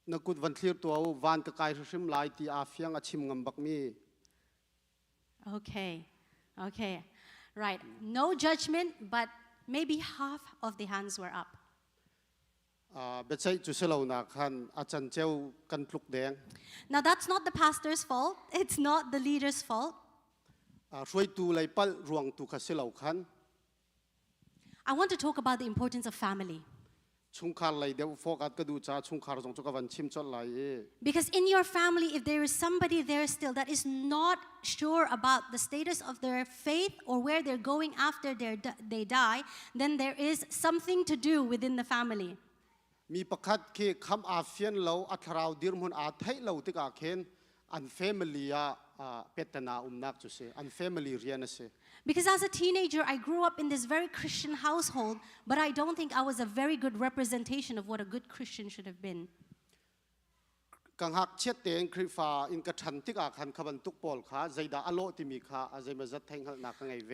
Na kut van thlir to au van ka kai hrim lai ti a fiang a chim ngam bak mi. Okay. Okay. Right. No judgment, but maybe half of the hands were up. Bechai chu selo na khan a chan cheu kan tluk deng. Now, that's not the pastor's fault. It's not the leader's fault. Roi tu lai pal ruang tu kha selo khan. I want to talk about the importance of family. Chung khar lai deu fokat ka du cha chung khar jong chu ka van chim chot lai e. Because in your family, if there is somebody there still that is not sure about the status of their faith or where they're going after they die, then there is something to do within the family. มีประคัดเคคำอาเฟียนเราอัทราวดิรมุนอาไทยเราติกาเคนอันเฟมิลีอาเป็ดนานักจุเสอันเฟมิลีเรียนเส Because as a teenager, I grew up in this very Christian household, but I don't think I was a very good representation of what a good Christian should have been. กังหักเช็ดเตียงคริฟ้าอินกระชันติกาคันขบันตุกปอลขาใจดาอโลติมีขาอาใจมาจัดแทงหักนักไงเว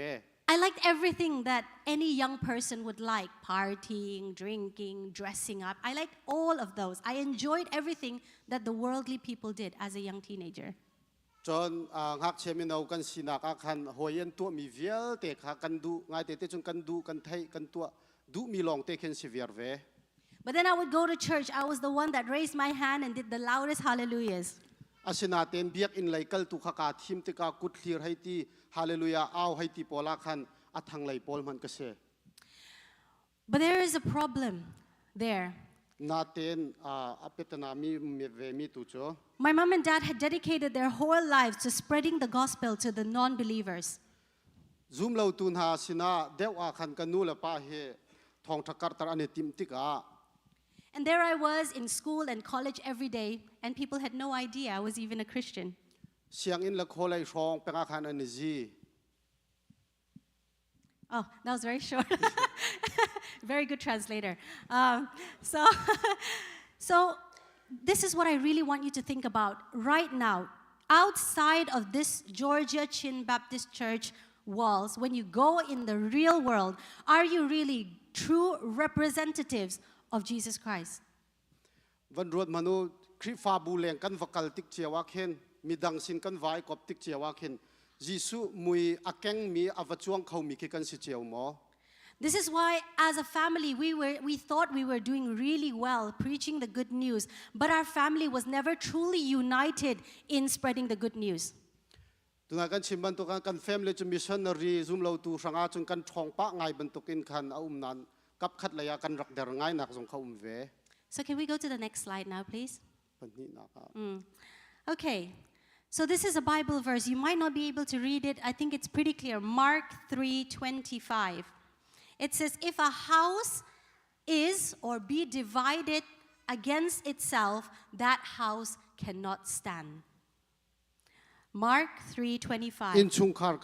I liked everything that any young person would like, partying, drinking, dressing up. I liked all of those. I enjoyed everything that the worldly people did as a young teenager. จนหักเชมินเอากันสินักคันหอยันตัวมีเวียลเตะขากันดูไงเตะจนกันดูกันไทยกันตัวดูมีลองเตะเข็นสิเวียร์เว But then I would go to church. I was the one that raised my hand and did the loudest hallelujahs. อาศินาเต็มเบียกอินไลกัลตุขกาทิมติกากุดลีร์ให้ตีฮาเลลูยาเอาให้ตีปอลาคันอัทางไลปอลมันก็เส But there is a problem there. นาเต็นเป็ดนามีเวมีตุโจ My mom and dad had dedicated their whole lives to spreading the gospel to the non-believers. ซูมเราตุนหาสินาเดวอาคันกันนูละป้าเฮทองทักการตระเนติมติกา And there I was in school and college every day, and people had no idea I was even a Christian. เสียงอินละโคไลรองเป็นอาคันอันนี้ Oh, that was very short. Very good translator. So this is what I really want you to think about right now. Outside of this Georgia Chin Baptist Church walls, when you go in the real world, are you really true representatives of Jesus Christ? วันรวดมนุษย์คริฟาบูเลงกันวักลติกเจียวเข็นมีดังสินกันไว้กบติกเจียวเข็นยิสุมุยอาเกงมีอวจวงเขามีกันสิเจียวหมอ This is why, as a family, we thought we were doing really well, preaching the good news, but our family was never truly united in spreading the good news. ตัวนั้นกันชิมบันตุกันแฟมเลยจะมิชชันนารีซุมเราตูสังอาจนกันทองปะไงบันตุกินคันเอานันกับคัดเลยกันรักเดรง่ายนักสงเขาเว So can we go to the next slide now, please? ปันนี้นะครับ Okay. So this is a Bible verse. You might not be able to read it. I think it's pretty clear. Mark 3:25. It says, if a house is or be divided against itself, that house cannot stand. Mark 3:25. อินชุงคาร์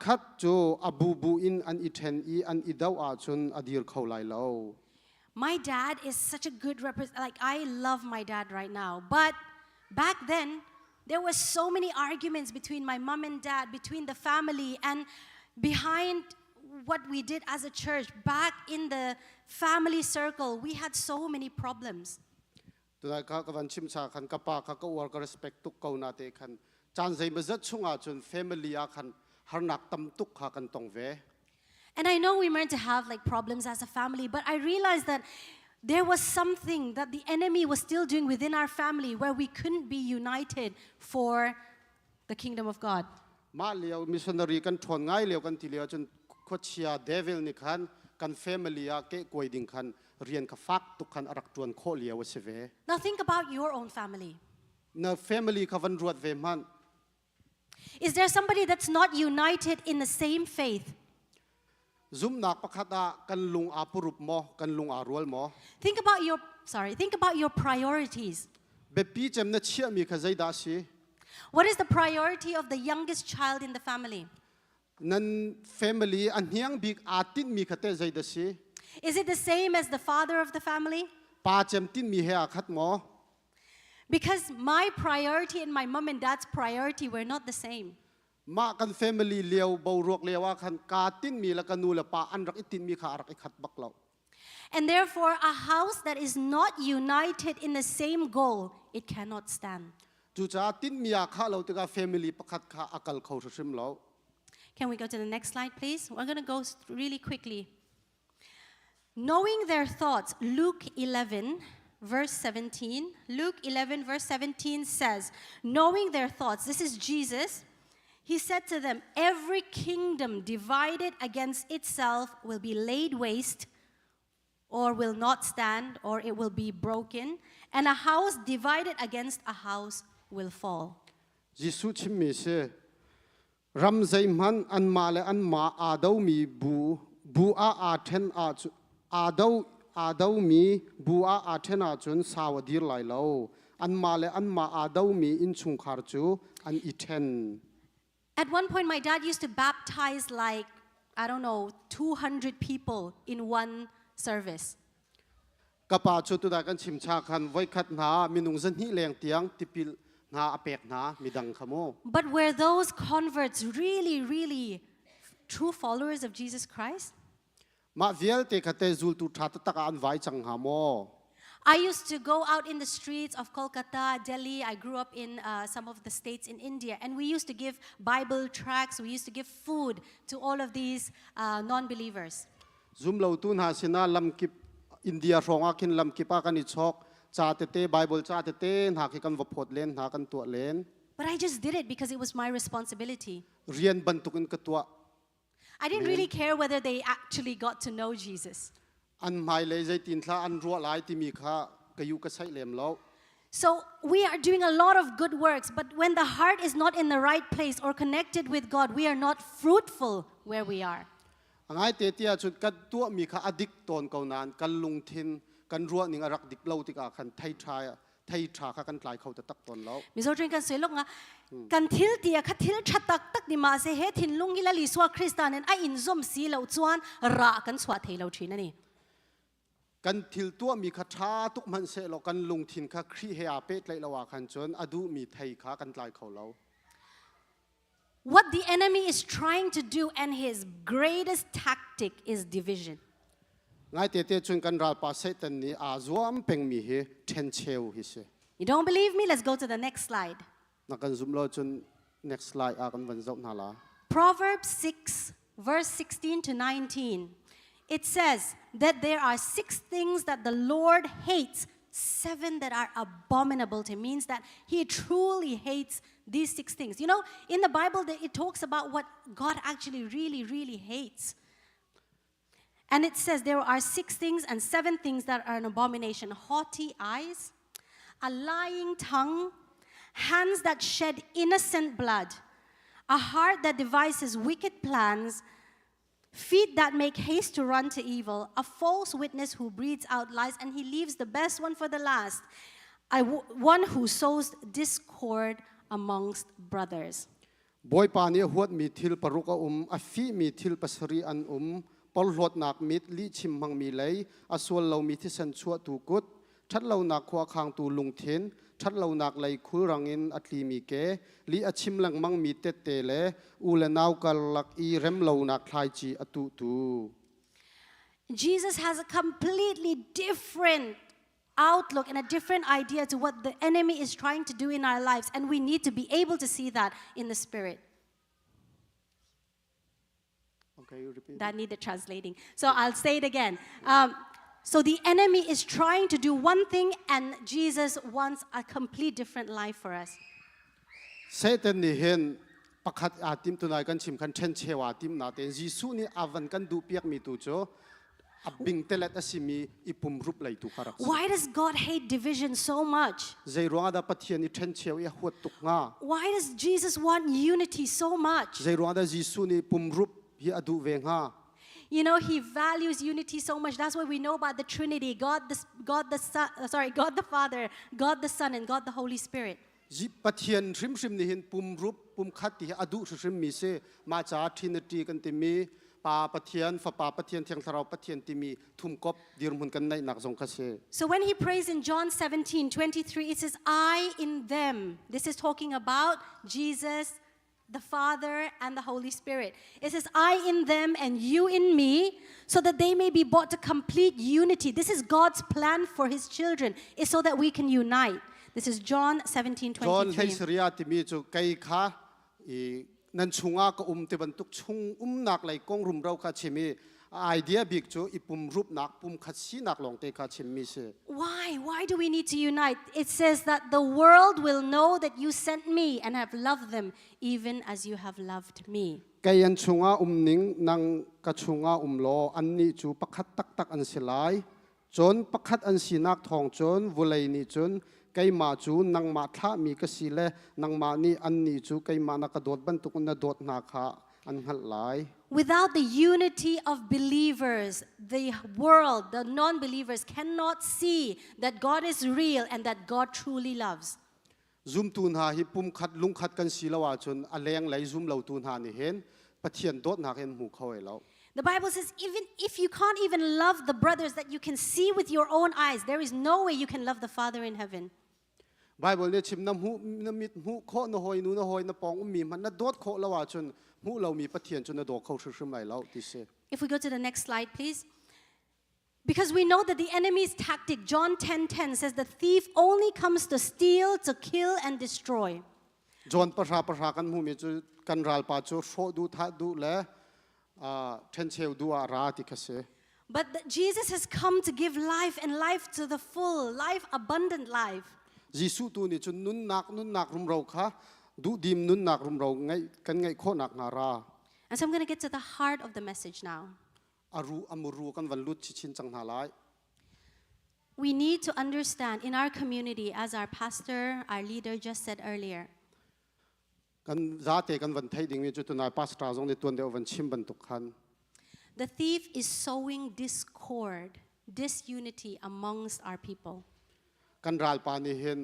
คัดโจอบูบูอินอันอิเทนอีอันอิดาวอาจนอดีรเขาไลเลา My dad is such a good like I love my dad right now. But back then, there were so many arguments between my mom and dad, between the family, and behind what we did as a church, back in the family circle, we had so many problems. ตัวนั้นก็วันชิมชาคันกับปาก็วอร์ก็ respect ตุกเขานาเตคันจานใจมาจัดช่วงอาจน family อาคันหานักตำตุกขากันตรงเว And I know we meant to have like problems as a family, but I realized that there was something that the enemy was still doing within our family where we couldn't be united for the kingdom of God. มาเลียวมิชชันนารีกันทนง่ายเลียวกันทีเลียวจนโคชียเดวิลนี่คันกันแฟมิลีอาเกะกวยดิ่งคันเรียนกับฟักตุกคันอรักจวนโคเลียวเสเว Now think about your own family. ในแฟมิลีเขาวันรวดเวมัน Is there somebody that's not united in the same faith? ซุมนักประคัดกันลุงอาปุรุปมอกันลุงอารัวลมอ Think about your priorities. เบปีเจมเนเชียมีขใจดาชี What is the priority of the youngest child in the family? นั่นแฟมิลีอันเฮียงบิกอาตินมีขเตใจดาชี Is it the same as the father of the family? ป้าเจมตินมีเฮอาคัดมอ Because my priority and my mom and dad's priority were not the same. มากันแฟมิลีเลียวเบารวกเลียวว่าคันกาตินมีละกันนูละป้าอันรักอิตินมีขารักอิขัดบักเรา And therefore, a house that is not united in the same goal, it cannot stand. จู่จ้าตินมีอาคาเราติกาแฟมิลีประคัดขาอักลเขาชิมเรา Can we go to the next slide, please? We're going to go really quickly. Knowing their thoughts, Luke 11, verse 17. Luke 11, verse 17 says, knowing their thoughts, this is Jesus. He said to them, every kingdom divided against itself will be laid waste, or will not stand, or it will be broken, and a house divided against a house will fall. ยิสุชิมมีเสรำใจมันอันมาและอันมาอาดาวมีบูอาเทนอาดาว อาดาวมีบัวอาเทนาจนสาวดีร์ไลเลวอันมาเลอันมาอาดาวมีอินชุงคาร์จูอันอิเทน At one point, my dad used to baptize like, I don't know, 200 people in one service. กะปาชุดตุดากันชิมชาคันไว้ขัดนามินุงจันฮิแรงเตียงติปิลนาอเปกนามีดังขโม But were those converts really, really true followers of Jesus Christ? มาเวียลเตคเตจูลตุทัตตะกอันไว้จังหาโม I used to go out in the streets of Kolkata, Delhi. I grew up in some of the states in India. And we used to give Bible tracts. We used to give food to all of these non-believers. ซุมเหล่าตุนหาสินาลำกิบอินเดียรองอาคินลำกิปากันอิชอกจาเตเตไบเบิลจาเตเตหาคิกันวพดเลนหากันตัวเลน But I just did it because it was my responsibility. เรียนบรรทุกินกตัว I didn't really care whether they actually got to know Jesus. อันหมายเลยใจตินทลาอันรัวหลายที่มีค่ากยุกใช้เลมแล้ว So we are doing a lot of good works, but when the heart is not in the right place or connected with God, we are not fruitful where we are. ง่ายเตียจุดกันตัวมีค่าอดิกตอนเก่านานกันลงทินกันรัวนิงรักดิกเล่าติกาคันไทยทรากันกลายเขาจะตักตอนแล้ว มิโซจริงกันสวยลงอ่ะกันทิลเตียคัดทิลชัดตักดิมาเสเหทินลุงกิลลิสวาคริสตานันไออินซอมสีเหล่าจวนระกันสวาเทเหล่าชีนั่นนี่ กันทิลตัวมีคาชาตุกมันเสลกันลงทินค่าครีเฮียเป็ดเลยละว่าคันจนอดูมีไทยค่ากันกลายเขาแล้ว What the enemy is trying to do and his greatest tactic is division. ง่ายเตียจนกันราปาเซตันนี้อาจวมเป็นมีเฮเทนเชลฮิเซ You don't believe me? Let's go to the next slide. นักกันซุ่มเราจน next slide อากันวันเจ้าหน้าละ Proverbs 6, verse 16 to 19. It says that there are 6 things that the Lord hates, 7 that are abominable to him. Means that he truly hates these 6 things. You know, in the Bible, it talks about what God actually really, really hates. And it says there are 6 things and 7 things that are an abomination. Haughty eyes, a lying tongue, hands that shed innocent blood, a heart that devises wicked plans, feet that make haste to run to evil, a false witness who breathes out lies, and he leaves the best one for the last, one who sows discord amongst brothers. บอยปานี้หัวมีทิลปรุกอฟีมีทิลปัสรีอันปอลหดนักมิดลิชิมมังมีเลยอส่วนเรามีที่สันชัวตูกุดชัดเรานักขวาคางตูลุงเทนชัดเรานักเลยคุรังอินอัตลีมีเกลิอชิมลังมังมีเตเตเลอูเลนาวกัลลักอีเรมเรานักคลายจีอตุตู Jesus has a completely different outlook and a different idea to what the enemy is trying to do in our lives, and we need to be able to see that in the spirit. Okay, you repeat. That needed translating. So I'll say it again. So the enemy is trying to do one thing, and Jesus wants a complete different life for us. เซตันนี่เห็นประคัดอาติมตัวนายกันชิมกันเช่นเชวาติมนาเตนยิสุนี่อาวันกันดูเปียกมีตัวโจอับบิงเตเลตอสิมีอิปุมรุปไหลตุคารัก Why does God hate division so much? ใจรวงอาดาปะเทียนี่เช่นเชวอีหัวตุกงา Why does Jesus want unity so much? ใจรวงอาดายิสุนี่ปุมรุปฮีอดูเวงา You know, he values unity so much. That's why we know about the Trinity, God the Father, God the Son, and God the Holy Spirit. จิปะเทียนริมนี่เห็นปุมรุปปุมคัดที่อดูริมมีเซมาจากทินตีกันติมีปาปะเทียนฝาปาปะเทียนเทียงทาราวปะเทียนติมีทุ่มกบดีรมุนกันในนักสงคเซ So when he prays in John 17:23, it says, I in them. This is talking about Jesus, the Father, and the Holy Spirit. It says, I in them and you in me, so that they may be brought to complete unity. This is God's plan for his children, is so that we can unite. This is John 17:23. จอนให้สริยาติมีจูไกขานันชุงอาก็เตบันตุกชุงนักไหลกงรุมเราคาชิมีไอเดียบิกจูอิปุมรูปนักปุมคัดซีนักลงเตคาชิมีเส Why do we need to unite? It says that the world will know that you sent me and have loved them even as you have loved me. ไกยันชุงอานิงนังกะชุงอาโลอันนี้จูปักขัดตักอันเสลายจนปักขัดอันสีนักทองจนวุเลยนี่จนไกมาจูนังมาท่ามีกษีเลนังมานี่อันนี้จูไกมานักโดดบรรทุกนักโดดนาคา อันหัดหลาย Without the unity of believers, the world, the non-believers cannot see that God is real and that God truly loves. ซุมตูนหาฮิปุ่มขัดลุงขัดกันสีละว่าจนอแรงไหลซุมเหล่าตูนหานี่เห็นปะเทียนโดดหนักเห็นหูเขาไอ้แล้ว The Bible says even if you can't even love the brothers that you can see with your own eyes, there is no way you can love the Father in heaven. ไบเบิลเนี่ยชิมน้ำหูน้ำมิดหูโคนะหอยนูนะหอยนะปองมีมันนะโดดโคละว่าจนหูเรามีปะเทียนจนนะโดดเขาชื่อไหลแล้วที่เส If we go to the next slide, please. Because we know that the enemy's tactic, John 10:10 says the thief only comes to steal, to kill and destroy. จอนประชากันหูมีจุกันรัลปาจูโฟดูทัดดูและเทนเชลดูอาราติคเส But Jesus has come to give life and life to the full, life, abundant life. ยิสุตูนี่จุนุนนักรุมเราค่ะดูดิมนุนนักรุมเราไงกันไงโคนักนารา And so I'm going to get to the heart of the message now. อารูอมูรูกันวันลุดชินจังหาลาย We need to understand in our community, as our pastor, our leader just said earlier, กันซาเตกันวันไทยดิ่งมีจุดนายปัสตราจงในตัวเดียววันชิมบรรทุกคัน the thief is sowing discord, disunity amongst our people. กันรัลปานี่เห็น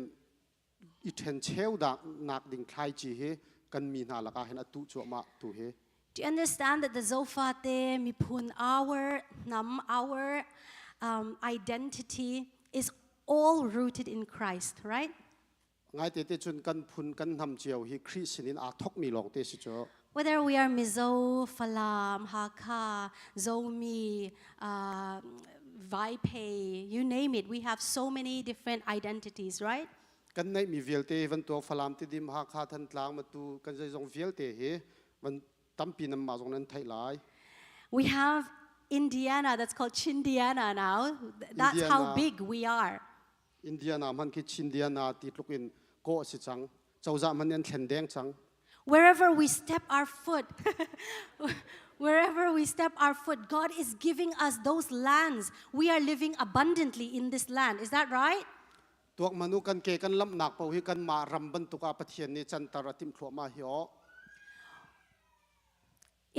อีเทนเชลดักนักดิ่งคลายจีเฮกันมีนาลกาเห็นอตุจัวมาตุเฮ Do you understand that the Zofate, Mipun, our identity is all rooted in Christ, right? ไงเตเตจุนกันพุนกันทำเจียวฮีคริสนินอาทกมีหลอกเตสิจ้า Whether we are Mizo, Falam, Haka, Zomi, Vaipe, you name it, we have so many different identities, right? กันในมีเวียลเตวันตัวฟลามติดิมหาคาทันกลางมาตูกันใจจงเวียลเตเฮวันตั้มปีนำมาตรงนั้นไทยหลาย We have Indiana, that's called Chindiana now. That's how big we are. อินเดียนามันคิดชินเดียนาติดลูกอินโกสิจังเจ้าจะมันยันแขนแดงจัง Wherever we step our foot, God is giving us those lands. We are living abundantly in this land. Is that right? ตัวมนุษย์กันเกกันลำหนักเป่าให้กันมารำบรรทุกอาปะเทียนในจันตรติมขวมาเหี่ย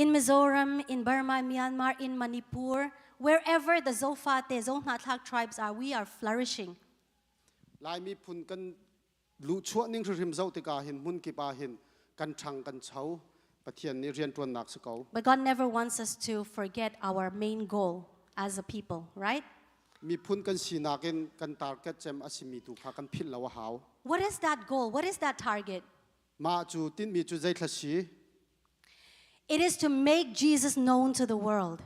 In Mizoram, in Burma, Myanmar, in Manipur, wherever the Zofate, Zonhatlak tribes are, we are flourishing. ลายมีพุนกันลู่ชั่วนิ่งริมเจ้าติกาเห็นมุนกิปาเห็นกันชังกันเช้าปะเทียนนี่เรียนตัวหนักสกาว But God never wants us to forget our main goal as a people, right? มีพุนกันสีนากันตาร์เก็ตเจมอสิมีตุขากันพิลละวะหาว What is that goal? What is that target? มาจูตินมีจูใจทลสี It is to make Jesus known to the world.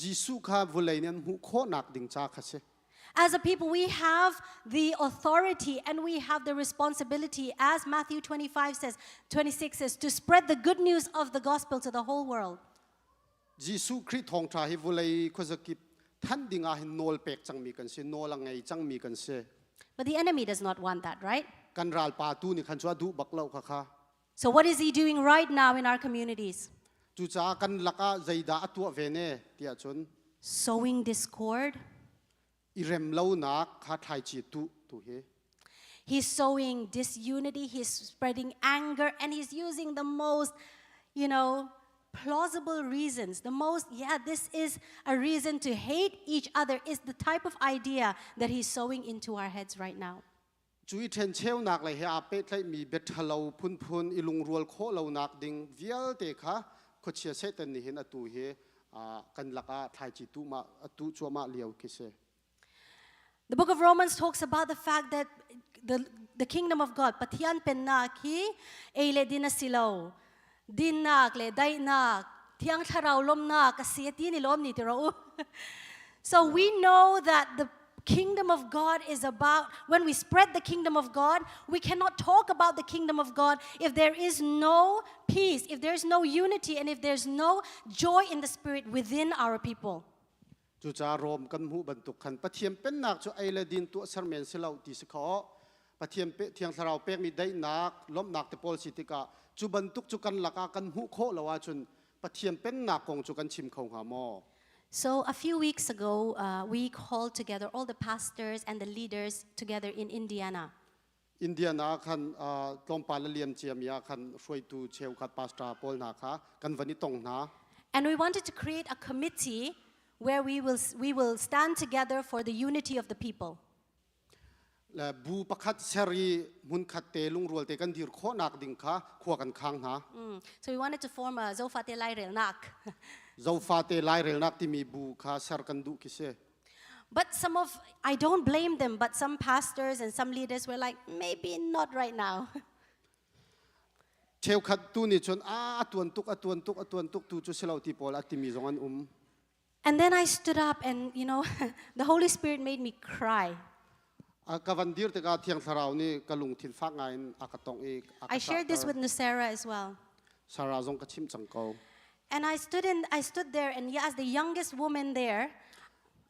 ยิสุข้าวุเลยเนี่ยหูโคหนักดิ่งจ้าค่ะเส As a people, we have the authority and we have the responsibility, as Matthew 26 says, to spread the good news of the gospel to the whole world. ยิสุคริสต์ทองทราฮิวุเลยควรจะกิบท่านดิ่งอาหินโนลเปกจังมีกันเสโนลังไงจังมีกันเส But the enemy does not want that, right? กันรัลปาตูนี่ขันชัวดูบักเล่าค่ะ So what is he doing right now in our communities? จูจ้ากันลักอาใจดาตัวเวเน่เตียชน Sowing discord. อิเรมเล่านักข้าไทยจีตุเฮ He's sowing disunity, he's spreading anger, and he's using the most, plausible reasons. This is a reason to hate each other, is the type of idea that he's sowing into our heads right now. จุยเทนเชลนักเลยเฮอาเป็ดเลยมีเบ็ดทะเลาพุนอิลุงรัวโคเหล่านักดิ่งเวียลเตค่ะขดเชียเซตันนี่เห็นอตูเฮกันลักอาไทยจีตุมาอตูชัวมาเลียวกิเซ The book of Romans talks about the fact that the kingdom of God, patian pennaki, eile dinasilo, dinak le dainak, tiang tharau lomna, kasiati ni lom ni tirau. So we know that the kingdom of God is about, when we spread the kingdom of God, we cannot talk about the kingdom of God if there is no peace, if there is no unity, and if there's no joy in the spirit within our people. จูจารมกันหูบรรทุกขันปะเทียมเป็นนักจูไอเลดินตัวสารเมนสิเลาตีสขอปะเทียมเทียงสาราวเป็กมีได้นักล้มนักแต่ปอลสิติกาจูบรรทุกจูกันหลักกันหูโคละว่าจนปะเทียมเป็นนักของจูกันชิมของหามอ So a few weeks ago, we called together all the pastors and the leaders together in Indiana. India na kan tlom pala liam chiamia kan roi tu cheu khat pastor Paul na kha kan vani tong na And we wanted to create a committee where we will stand together for the unity of the people. la bu pakhat seri mun khat te lung rol te kan dir kho nak ding kha khwa kan khang na So we wanted to form a Zofate Lai Rel Nak. zo fa te lai rel nak ti mi bu kha ser kan du ki se But I don't blame them, but some pastors and some leaders were like, maybe not right now. cheu khat tu ni chon atuan tuk tu chu selo ti pol ati mi zong an And then I stood up and, the Holy Spirit made me cry. ka van dir te ka thiang tharau ni ka lung thin fak ngain akatong e I shared this with Nusera as well. sara zong ka chim chang ko And I stood there, and as the youngest woman there,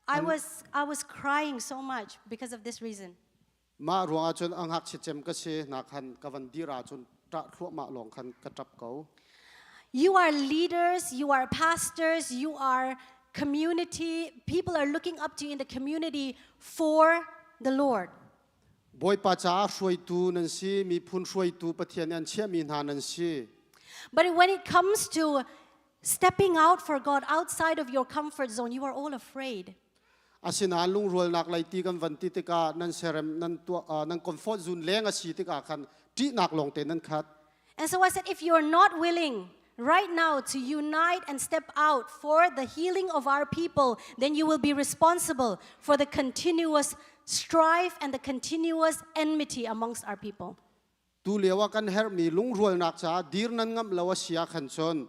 I was crying so much because of this reason. ma ruanga chon ang hak chi chem ka se na khan ka van dir a chon ta thlo ma long khan ka tap ko You are leaders, you are pastors, you are community. People are looking up to you in the community for the Lord. boy pa cha roi tu nan si mi phun roi tu pathian an che mi na nan si But when it comes to stepping out for God outside of your comfort zone, you are all afraid. asina lung rol nak lai ti kan van ti te ka nan serem nan tu nan comfort zone leng a si te ka khan ti nak long te nan khat And so I said, if you're not willing right now to unite and step out for the healing of our people, then you will be responsible for the continuous strife and the continuous enmity amongst our people. tu lewa kan her mi lung rol nak cha dir nan ngam lawa sia khan chon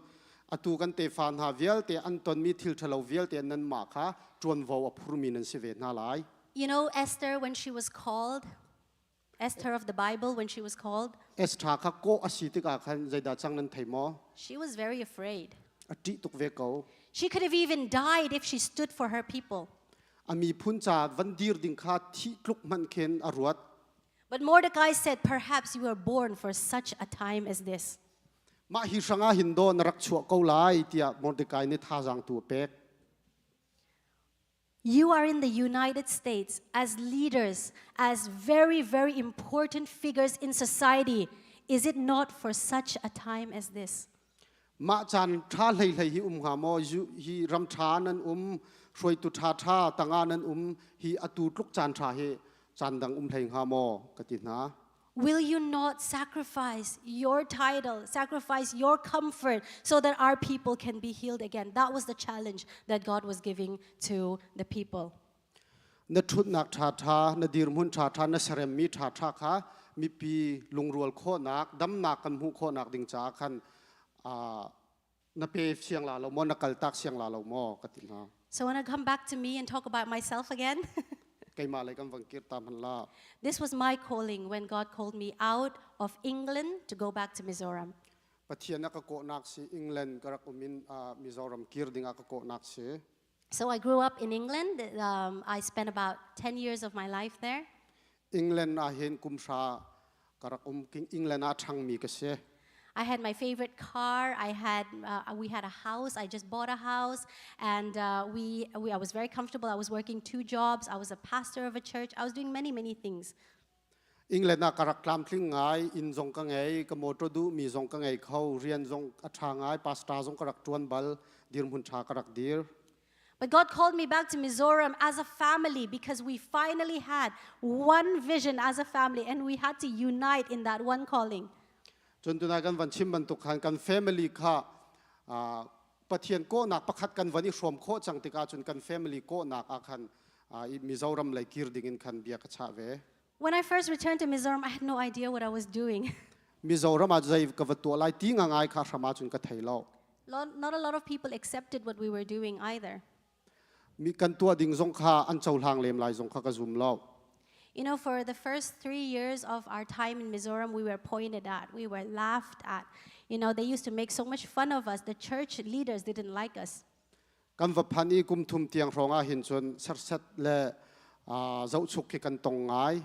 atu kan te fan ha vial te an ton mi thil thalo vial te nan ma kha chuan vo a phur mi nan se ve na lai You know Esther, when she was called, Esther of the Bible, when she was called, extra kha ko asi te ka khan zaida chang nan thaimo she was very afraid. ati tuk ve ko She could have even died if she stood for her people. ami phun cha van dir ding kha thi tluk man khen aruat But Mordecai said, perhaps you were born for such a time as this. ma hi sanga hindo narak chu ko lai tia Mordecai ni tha jang tu pek You are in the United States as leaders, as very, very important figures in society. Is it not for such a time as this? ma chan tha lei lei hi ha mo hi ram tha nan roi tu tha tanga nan hi atu tluk chan tha he chan dang lei ha mo katin na Will you not sacrifice your title, sacrifice your comfort so that our people can be healed again? That was the challenge that God was giving to the people. na thut nak tha na dir mun tha na serem mi tha kha mi pi lung rol kho nak dam nak kan hu kho nak ding cha khan na pe siang la lo mo na kal tak siang la lo mo katin na So when I come back to me and talk about myself again, kai ma lai kam wang kir tam han la this was my calling when God called me out of England to go back to Mizoram. pathian na ka ko nak si England karak umin Mizoram kir ding ka ko nak si So I grew up in England. I spent about 10 years of my life there. England a hen kum sha karak king England a thang mi ka se I had my favorite car. We had a house. I just bought a house, and I was very comfortable. I was working 2 jobs. I was a pastor of a church. I was doing many, many things. England na karak klam tling ngai in zong ka ngai ka motor du mi zong ka ngai khau rian zong a tha ngai pasta zong karak tuan bal dir mun tha karak dir But God called me back to Mizoram as a family because we finally had one vision as a family, and we had to unite in that one calling. chun tu na kan van chim ban tu khan kan family kha pathian ko nak pakhat kan vani shom kho chang tika chun kan family ko nak a khan I Mizoram lai kir ding in khan bia ka cha ve When I first returned to Mizoram, I had no idea what I was doing. Mizoram a jai ka vat to lai ti nga ngai kha sama chun ka thai lo Not a lot of people accepted what we were doing either. mi kan tua ding zong kha an chau hlang lem lai zong kha ka zum lo You know, for the first 3 years of our time in Mizoram, we were pointed at, we were laughed at. You know, they used to make so much fun of us. The church leaders didn't like us. kan va phani kum thum tiang ronga hin chun sar sat le zau chuk ki kan tong ngai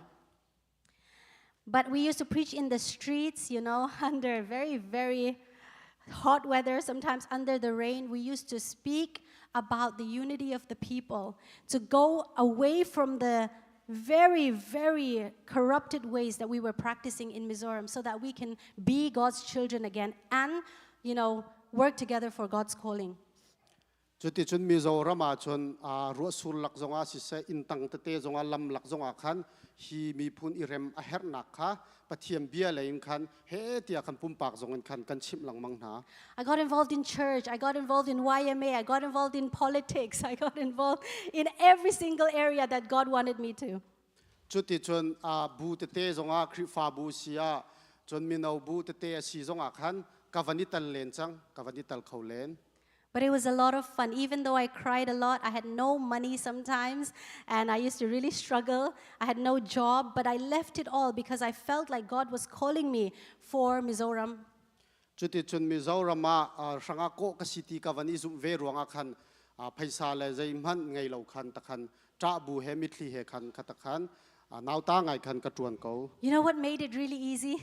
But we used to preach in the streets, you know, under very, very hot weather, sometimes under the rain. We used to speak about the unity of the people, to go away from the very, very corrupted ways that we were practicing in Mizoram so that we can be God's children again and, work together for God's calling. จุดที่ชนมิโซรามาชนรัวสุลลักจงอาสิเซอินตังเตเตจงอาลำลักจงอาคันฮีมีพุนอิเรมอาเฮรนักค่ะปะเทียมเบียเลยคันเฮตียคันปุ่มปากจงคันกันชิมหลังมังหา I got involved in church, I got involved in YMA, I got involved in politics, I got involved in every single area that God wanted me to. จุดที่ชนบูเตเตจงอาคริฟาบูเซียจนมีนาบูเตเตซีจงอาคันกาวันนิตัลเลนจังกาวันนิตัลเขาเลน But it was a lot of fun. Even though I cried a lot, I had no money sometimes, and I used to really struggle. I had no job, but I left it all because I felt like God was calling me for Mizoram. จุดที่ชนมิโซรามาสังอาโกกสิติกาวันนี้จุเวรวงอาคันไพศาลใจมันไงเหล่าคันตะคันจ้าบูเฮมิทลีเฮคันขัตะคันนาวตาไงคันกระจวนเขา You know what made it really easy?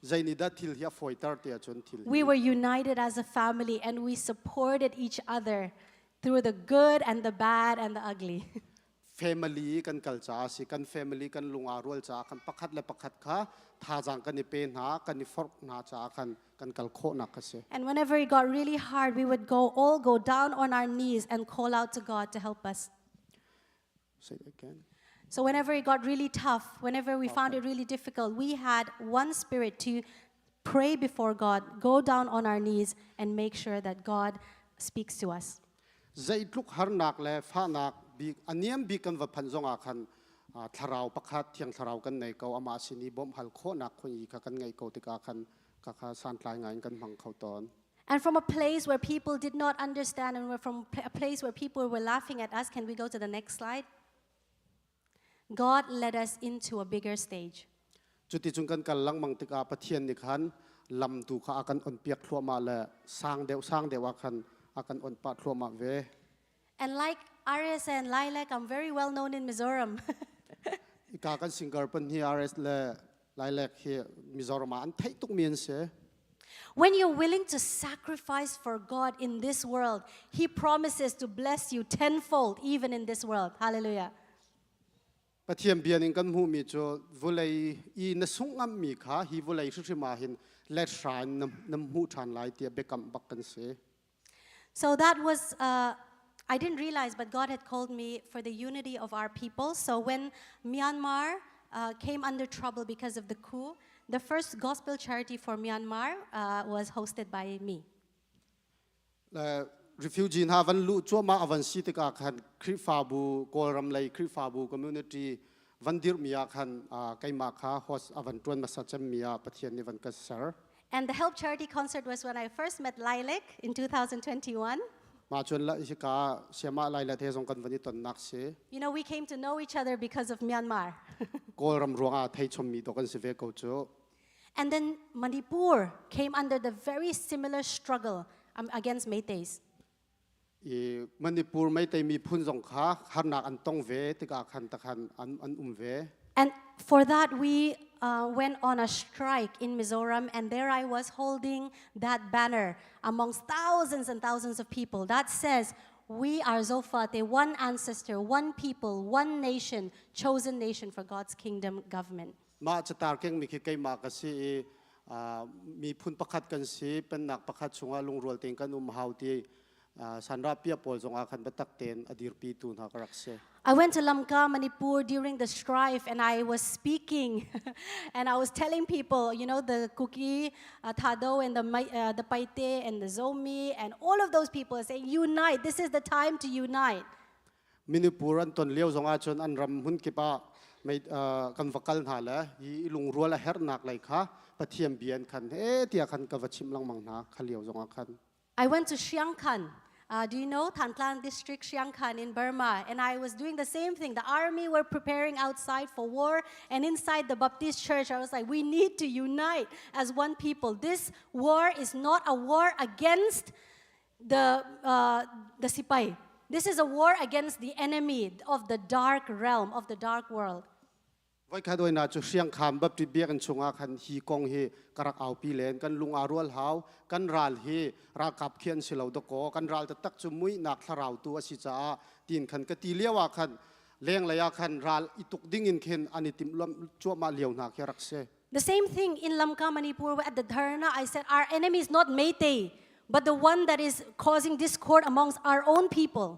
ใจนิดาทิลเฮียฟอยตาร์เตียชนทิล We were united as a family, and we supported each other through the good and the bad and the ugly. family กันกัลจ้าสิกัน family กันลุงอารัวจ้ากันปักขัดและปักขัดค่ะท่าจังกันนี่เป็นหากันนี่ฟอกหาจ้ากันกันกัลโคนักกันเส And whenever it got really hard, we would all go down on our knees and call out to God to help us. say it again So whenever it got really tough, whenever we found it really difficult, we had one spirit to pray before God, go down on our knees, and make sure that God speaks to us. ใจลุกหานักและฟ้านักบีอันนี้บีกันว่าพันจงอาคันทาราวปักขัดเทียงทาราวกันในเกาอามาสินีบ่มหัลโคนักคนอีกกันไงเกาติกาคันกาสานตายงานกันมังเขาตอน And from a place where people did not understand, and from a place where people were laughing at us, can we go to the next slide? God led us into a bigger stage. จุดที่จุงกันกันลังมังติกาปะเทียนนี่คันลำตูขาอากันอ่อนเปียกทั่วมาและสร้างเดวคันอากันอ่อนปะทั่วมาเว And like Aries and Lilac, I'm very well known in Mizoram. อีกากันสิงเกิลเป็นฮีอาร์เอสและไลเล็กฮีมิโซรามาอันไทยตุกเมียนเส When you're willing to sacrifice for God in this world, He promises to bless you tenfold, even in this world. Hallelujah. ปะเทียมเบียนิงกันหูมีโจวุเลยอีนสุงอัมมีขาฮีวุเลยชุดมาหินและสายน้ำหูทานลายเตียเบกัมบักกันเส So that was, I didn't realize, but God had called me for the unity of our people. So when Myanmar came under trouble because of the coup, the first gospel charity for Myanmar was hosted by me. และ refugee ฮาวันลุจัวมาอวันสิติกาคันคริฟาบูโกรัมไลคริฟาบู community วันดิรมีอาคันไกมาคาฮอสอวันตวนมาสัจจมีอาปะเทียนนิวันกัสเซอร์ And the Help Charity concert was when I first met Lilac in 2021. มาชวนละอิสกาเสียมาไลละเทศงกันวันนี้ตอนนักเส You know, we came to know each other because of Myanmar. โกรัมรวงอาไทยชมมีตัวกันเสเวกโจ And then Manipur came under the very similar struggle against Meiteis. มณิปูร์ไม่ได้มีพุนสงขาขนาดอันต้องเวติกาคันตะคันอันเว And for that, we went on a strike in Mizoram, and there I was holding that banner amongst thousands and thousands of people that says, we are Zofate, one ancestor, one people, one nation, chosen nation for God's kingdom government. มาจะตาเก่งมีขี้ไก่มากสิมีพุนประคัดกันสิเป็นนักประคัดชงอาลุงรัวเต็งกันหาวที่สันราเปียปอลจงอาคันบัตักเตนอดีรปีตูนหากรักเส I went to Lamka, Manipur during the strife, and I was speaking, and I was telling people, you know, the Kuki, Thado, and the Paite, and the Zomi, and all of those people are saying, unite, this is the time to unite. มินิปูรันตนเลี้ยวจงอาชนอันรำหุ่นกิปะไม่กันวักลหาละยีลุงรัวละเฮรนักเลยค่ะปะเทียมเบียนคันเตียคันกวชิมลังมังนาขเลี้ยวจงอาคัน I went to Chiang Khan. Do you know Thantlang district, Chiang Khan in Burma? And I was doing the same thing. The army were preparing outside for war, and inside the Baptist church, I was like, we need to unite as one people. This war is not a war against the Sipai. This is a war against the enemy of the dark realm, of the dark world. ไว้ข้าด้วยนะจุเสียงคำแบบที่เบียกันชงอาคันฮีกองฮีกรักเอาปีเลนกันลุงอารัวหาวกันรัลฮีรักกับเขียนสิเหลาตะโกกันรัลตะตักจุมุยนักทาราวตัวสิจ้าตีนขันกตีเลี้ยวคัน เลงระยะคันรัลอิตุกดิ่งอินเคนอันนี้ติมลมจั่วมาเลียวนักยารักเซ The same thing in Lamka, Manipur, at the Dharna, I said, our enemy is not Meitei, but the one that is causing discord amongst our own people.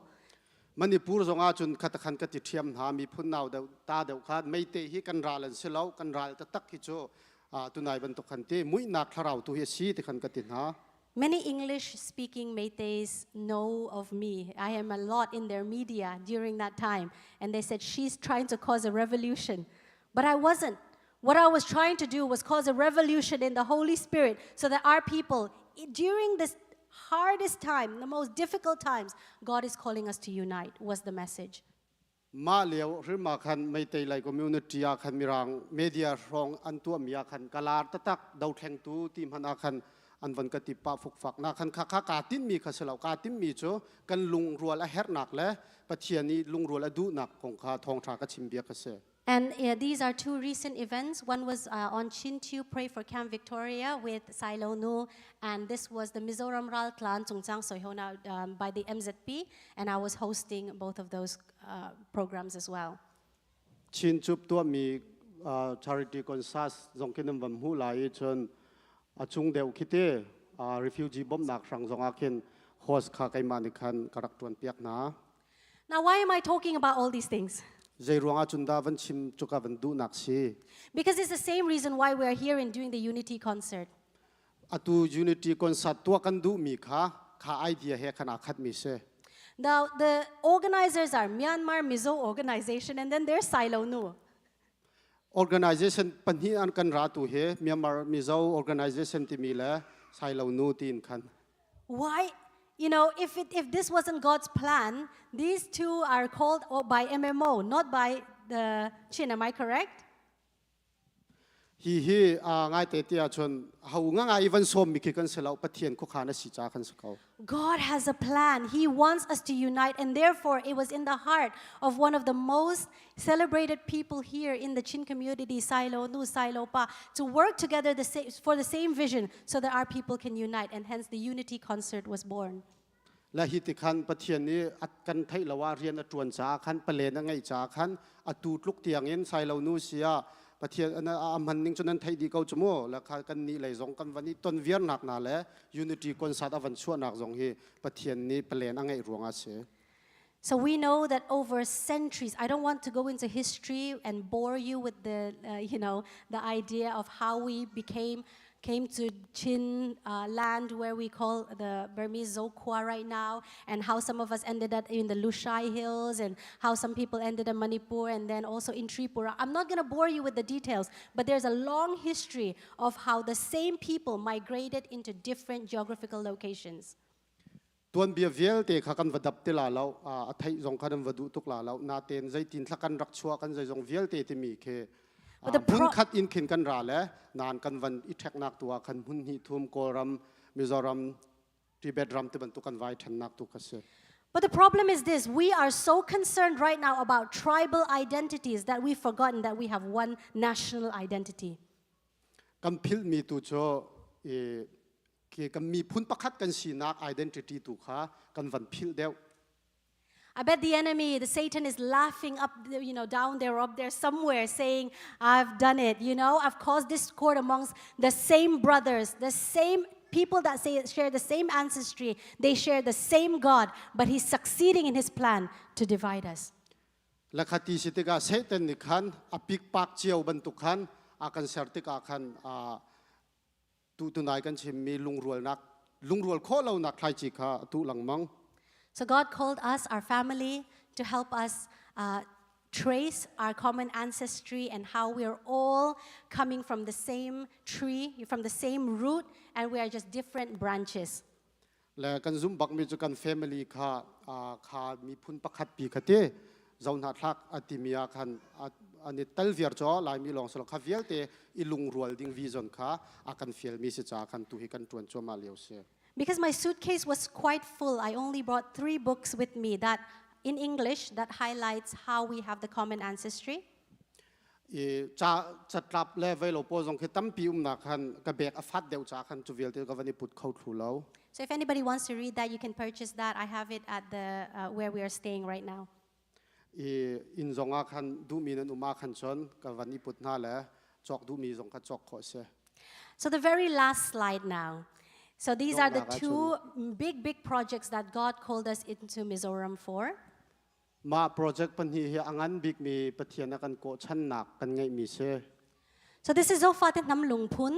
มันนี่ปูรสงอาจุนขัดขันกติเทียมหามีพุ่นนาวเดาตาเดาขาดไม่เตะฮิกันราลันเสลากันราลตะตักฮิโจตุนายบรรทุกขันเตมุยนักทาราวตุเฮซีติขันกตินหา Many English-speaking Meiteis know of me. I am a lot in their media during that time. And they said, she's trying to cause a revolution. But I wasn't. What I was trying to do was cause a revolution in the Holy Spirit so that our people, during this hardest time, the most difficult times, God is calling us to unite, was the message. มาเลียวหรือมาคันไม่เตะไรคอมมูนิตี้อาคันมีรังเมดียรองอันตัวมีอาคันกาลาตะตักดาวแทงตูทีมหันอาคันอันวันกติปาฟุกฝักนาคันข้ากาตินมีข้าเสลากาตินมีโจกันลุงรัวและเฮร์นักและปัจเจียนี้ลุงรัวและดูนักของข้าทองชากชิมเบียกเส And these are two recent events. One was on Chintu, Pray for Camp Victoria with Silo Nu, and this was the Mizoram Ral Klan Tungchang Soihona by the MZP, and I was hosting both of those programs as well. ชินจุบตัวมี charity consas จงกินนำวันหูหลายจนจุงเดียวคิดเตrefugee บ่มนักสังจงอาเคนโฮสข้าไกมานิคันกระดักตวนเปียกนา Now, why am I talking about all these things? ใจรวงอาจุนดาวันชิมจุกาวันดูนักซี Because it's the same reason why we are here and doing the Unity concert. อตู unity consat ตัวกันดูมีข้าไอเดียเฮขนาคัดมีเซ Now, the organizers are Myanmar Mizo Organization, and then there's Silo Nu. organization ปัญหาอันกันราตูเฮเมียนมามีเจ้า organization ที่มีแล้วใส่เหล่านูตีนคัน Why? You know, if this wasn't God's plan, these two are called by MMO, not by the Chin. Am I correct? ฮีง่ายเตะชนเขาง่ายวันสมมีกันเสลาปะเทียนคุกคานสิจาคันสกาว God has a plan. He wants us to unite, and therefore it was in the heart of one of the most celebrated people here in the Chin community, Silo Nu, Silo Pa, to work together for the same vision so that our people can unite, and hence the Unity concert was born. และฮิติคันปะเทียนนี้อัดกันไทยละว่าเรียนจวนจาคันปะเลนง่ายจาคันอตูลุกเตียงเงินใส่เหล่านูเสียปะเทียนอันมันนิ่งจนนั้นไทยดีเก้าจมูกแล้วกันนี่เลยสงกันวันนี้ต้นเวียนหนักนาและ unity คนสัตว์วันชั่วหนักสงเฮปะเทียนนี้ปะเลนง่ายรวงอาเส So we know that over centuries, I don't want to go into history and bore you with the idea of how we came to Chin land where we call the Burmese Zokwa right now, and how some of us ended up in the Lushai Hills, and how some people ended in Manipur, and then also in Tripura. I'm not going to bore you with the details, but there's a long history of how the same people migrated into different geographical locations. ตัวเบียเวลเตะขักันวัดดับเตลาเราไทยสงกันวัดดุตุกลาเรานาเตนใจตินทักกันรักชัวกันใจสงเวลเตที่มีเคบุญขัดอินขินกันราและนานกันวันอิทกนักตัวขันบุญหิทุมโกรัมมิโซรัมทิเบตรัมที่บรรทุกันไว้ทันนักตุกเส But the problem is this: we are so concerned right now about tribal identities that we've forgotten that we have one national identity. กำพิลมีตัวโจกำมีพุนประคัดกันสีนัก identity ตุขากันวันพิลเดียว I bet the enemy, the Satan, is laughing up, down there, up there somewhere, saying, "I've done it. I've caused discord amongst the same brothers, the same people that share the same ancestry. They share the same God, but he's succeeding in his plan to divide us." และคติสิทธิกาเซตันนิคันอภิกปักเจียวบรรทุกคันอากันเสติกาคันตุนายกันชิมมีลุงรัวนักลุงรัวโคเรานักใครจิกาตุหลังมัง So God called us, our family, to help us trace our common ancestry and how we are all coming from the same tree, from the same root, and we are just different branches. และกันซุ่มบักมีจุกัน family ข้ามีพุนประคัดปีคเตเจ้าหน้าทักอติมีอาคันอันนี้เตลเวียร์จอลายมีลองสลักข้าเวียลเตอิลุงรัวดิ้งวิจอนข้าอากันเฟียลมีสิจ้าคันตุหิกันจวนจัวมาเลียวเสีย Because my suitcase was quite full, I only brought 3 books with me that in English that highlights how we have the common ancestry. จะกลับเลเวลโปซงคือตั้มปีนักคันกระเบกอฟัดเดียวจากคันจุเวียลเตก็วันนี้พุดเข้าถูแล้ว So if anybody wants to read that, you can purchase that. I have it at the where we are staying right now. อินซงอาคันดูมีนันอุมาคันชนกับวันนี้พุทธนาแลจอกดูมีซงคัดจอกขอเส So the very last slide now. So these are the two big projects that God called us into Mizoram for. มาโปรเจกต์ปัญหาเฮียอังันบิ๊กมีปะเทียนกันโกชันหนักกันไงมีเส So this is Zofatet Nam Lungpun.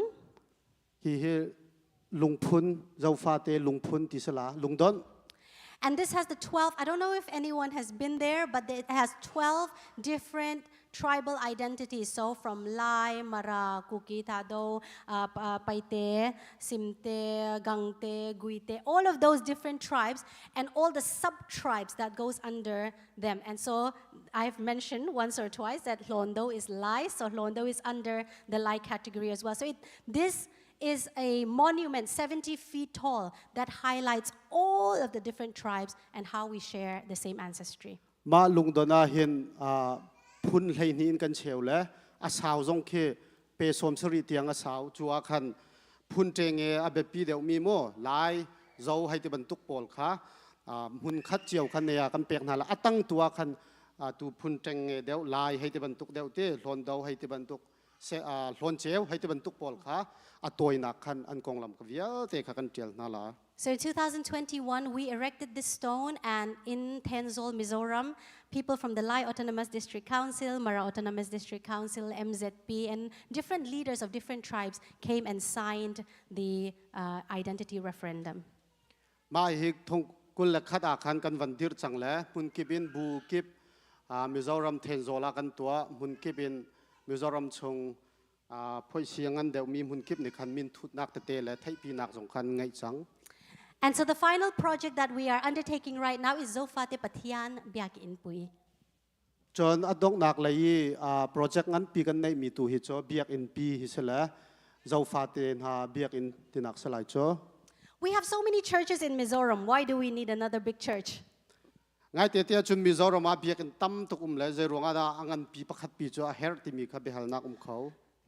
ฮีเฮลุงพุนเจ้าฟ้าเตลุงพุนติสลาลุงดอน And this has the 12, I don't know if anyone has been there, but it has 12 different tribal identities. So from Lai, Mara, Kuki, Tado, Paite, Simte, Gangte, Guite, all of those different tribes and all the sub-tribes that goes under them. And so I've mentioned once or twice that Londo is Lai, so Londo is under the Lai category as well. So this is a monument 70 feet tall that highlights all of the different tribes and how we share the same ancestry. มาลุงดอนาเห็นพุนไหนีนกันเชียวและอาสาวจงเคเปสมสรีเตียงอาสาวจัวคันพุนเจงอาเบปีเดียวมีโม่ลายเจ้าให้ที่บรรทุกปอลค่ะมุนคัดเจียวคันเนี่ยกันเปียกนาละตั้งตัวคันตูพุนเจงเดียวลายให้ที่บรรทุกเดียวเต้หลอนเดาให้ที่บรรทุกหลอนเจียวให้ที่บรรทุกปอลค่ะตัวนักคันอันกองลำกวีเตะขันเจียวนาละ So in 2021, we erected this stone, and in Tenzol, Mizoram, people from the Lai Autonomous District Council, Mara Autonomous District Council, MZP, and different leaders of different tribes came and signed the identity referendum. มาฮิกทงกุลขัดอาคารกันวันดิรจังแล้วมุนกิบินบูกิบมิโซรัมเทนโซลากันตัวมุนกิบินมิโซรัมชงพ่อเชียงอันเดียวมีมุนกิบในคันมินทุดนักเตะและไทยปีนักสงคันไงจัง And so the final project that we are undertaking right now is Zofate Patian Biak Inpui. จนอดงนักเลยโปรเจกต์งั้นปีกันในมีตัวฮิจเบียกอินปีฮิสละเจ้าฟ้าเตนหาเบียกอินที่นักสลายจ้อ We have so many churches in Mizoram. Why do we need another big church? ไงเตี้ยจนมิโซรัมมาเบียกอินตั้มตุกุมเลยเจรวงอาดาอังันปีประคัดปีจ้อเฮร์ติมีขับเบลนักเขา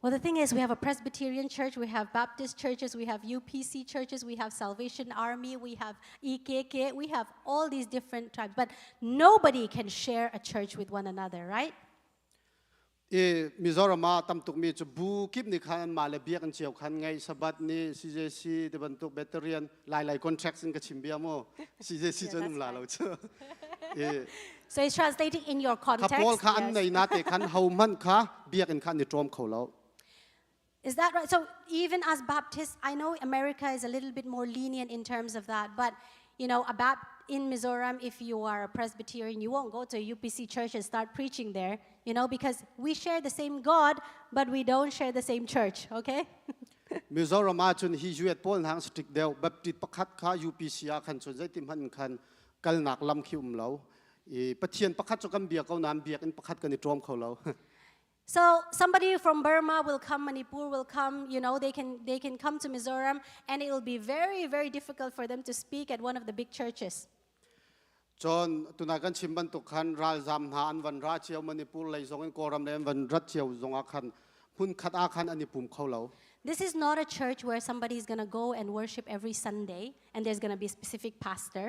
Well, the thing is, we have a Presbyterian church, we have Baptist churches, we have UPC churches, we have Salvation Army, we have EKK, we have all these different tribes. But nobody can share a church with one another, right? มิโซรัมมาตั้มตุกมีจะบูกิบนี่คันมาเลเบียกันเชียวคันไงสบัดนี่ CJC ที่บรรทุกแบตเตอรี่หลายๆคอนแทรคซึ่งก็ชิมเบียโม่ CJC จนนุ่มลาเราเชื่อ So it's translating in your ขับ context. โพลคันใน Yes. นาเตคันเฮามันค่ะเบียกันคันในตรอมเขาแล้ว Is that right? So even as Baptists, I know America is a little bit more lenient in terms of that, but you know, in Mizoram, if you are a Presbyterian, you won't go to a UPC church and start preaching there, you know, because we share the same God, but we don't share the same church, okay? มิโซรัมมาจนฮิจูเอตโพลทางสตริกเดียวแบบติดประคัดค่ะ UPC คันส่วนใจติมหันคันกัลนักลำคิวเราประเทียนประคัดจกันเบียกเอาน้ำเบียกอินประคัดกันในตรอมเขาแล้ว So somebody from Burma will come, Manipur will come, you know, they can come to Mizoram, and it will be very, very difficult for them to speak at one of the big churches. จนตุนากันชิมบันตุคันราจำหาอันวันราเชียวมณิปุเลยทรงกันโกรำเลนวันรัชเชียวทรงอาคันหุ่นคัดอาคันอันนี้ปุ่มเขาแล้ว This is not a church where somebody is going to go and worship every Sunday, and there's going to be a specific pastor.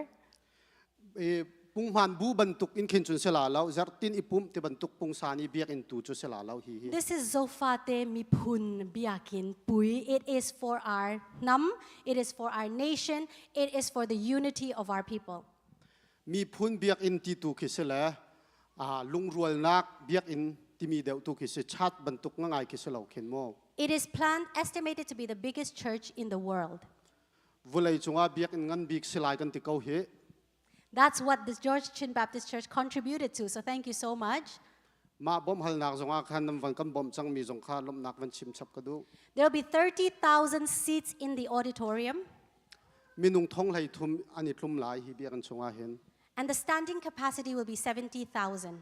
ปุ่งมันบูบันตุกอินเข็นจุนเสลาแล้วจัดตินอีปุ่มที่บันตุกปุ่งสานีเบียกอินตูจุนเสลาแล้วฮี This is Zofate Mipun Biakin Pui. It is for our Nam, it is for our nation, it is for the unity of our people. มีพุ่นเบียกอินที่ตูคิสละลุงรวยนักเบียกอินที่มีเดวตูคิสชัดบันตุกง่ายคิสเหล่าเข็นโม It is estimated to be the biggest church in the world. วุเลยจงอาเบียกอินงันบีกสลายกันที่เขาเฮ That's what the George Chin Baptist Church contributed to, so thank you so much. มาบ่มหัลนักจงอาคันนำวันกันบ่มจังมีจงคาลมนักวันชิมชับกระดู There will be 30,000 seats in the auditorium, มีนุงท้องไหลทุ่มอันนี้ทุ่มหลายฮีเบียกันจงอาเห็น and the standing capacity will be 70,000.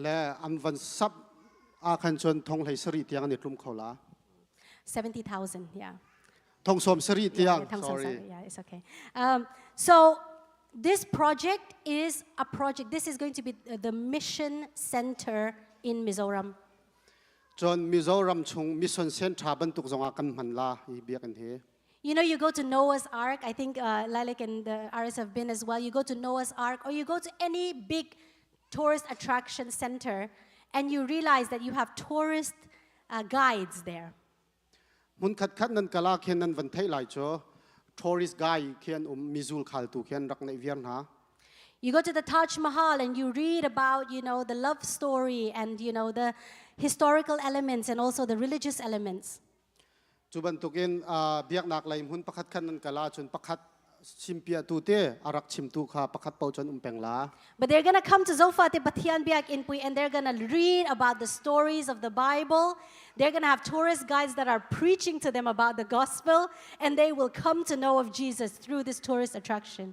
และอันวันซับอาคันจนท้องไหลสรีเตียงอันนี้ทุ่มเขาละ 70,000, yeah. ท้องสมสรีเตียง sorry Yeah, it's okay. So this project is a project. This is going to be the mission center in Mizoram. จนมิโซรัมชงมิชชันเซนทราบันตุกจงอากันมันลาฮีเบียกันเฮ You know, you go to Noah's Ark. I think Lilac and the Aris have been as well. You go to Noah's Ark, or you go to any big tourist attraction center, and you realize that you have tourist guides there. มุนขัดขัดนันกะลาเขียนนันวันไทยหลายจ้อ tourist guide เขียนมิจูลขายตูเขียนรักในเวียนหา You go to the Taj Mahal and you read about, the love story and, the historical elements and also the religious elements. จุบันตุกินเบียกนักไหลมุนประคัดขันนันกะลาจนประคัดชิมเปียตูเตอารักชิมตูขาประคัดเป่าจนเป็งลา But they're going to come to Zofate Batian Biak Inpui and they're going to read about the stories of the Bible. They're going to have tourist guides that are preaching to them about the gospel, and they will come to know of Jesus through this tourist attraction.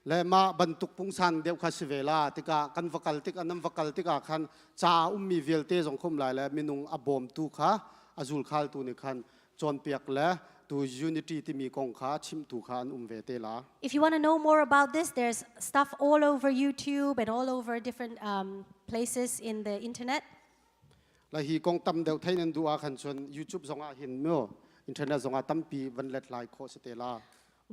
และมาบรรทุกพุงสันเดียวคาสิเวลาติกากันวกัลติกาน้ำวกัลติกาคันจ้ามีเวลเตสงคมหลายและมินุงอบอมตูขาอาจุลขาลตูนิคันจนเปียกและตูยูนิตี้ที่มีกองขาชิมตูขาเวเตลา If you want to know more about this, there's stuff all over YouTube and all over different places in the internet. และฮีกองตำเดียวไทยนันดูอาคันชนยูทูบสงอาเห็นมั้ยอินเทอร์เน็ตสงอาตั้มปีวันเล็ดลายโคสเตลา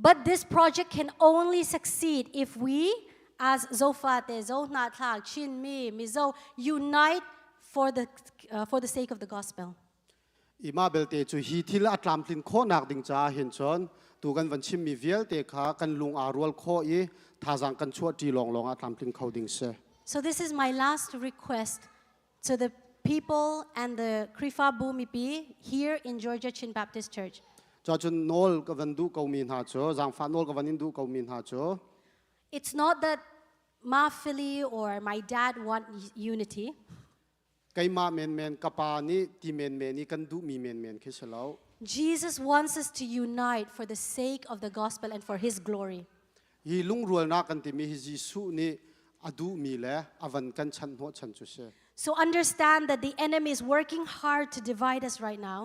But this project can only succeed if we, as Zofate, Zonatlak, Chinmi, Mizo, unite for the sake of the gospel. อีมาเบลเตจูฮีที่ละอัตลามตินโคนักดิงจ้าเห็นชนตูกันวันชิมมีเวลเตขากันลุงอารวลโคอีทาจังกันชัวจีลองอัตลามตินเขาดิงเซ So this is my last request to the people and the Krifa Bumipi here in Georgia Chin Baptist Church. จอจนโนลกับวันดูเกามีนหาโจจางฟ้าโนลกับวันนินดูเกามีนหาโจ It's not that Ma Philly or my dad want unity. ไกมาเมนกปานี่ตีเมนนี่กันดูมีเมนคิดเสลา Jesus wants us to unite for the sake of the gospel and for His glory. ฮีลุงรัวนักกันที่มีฮิจิสุนี่อดูมีแลอวันกันชันหัวชันจุเซ So understand that the enemy is working hard to divide us right now.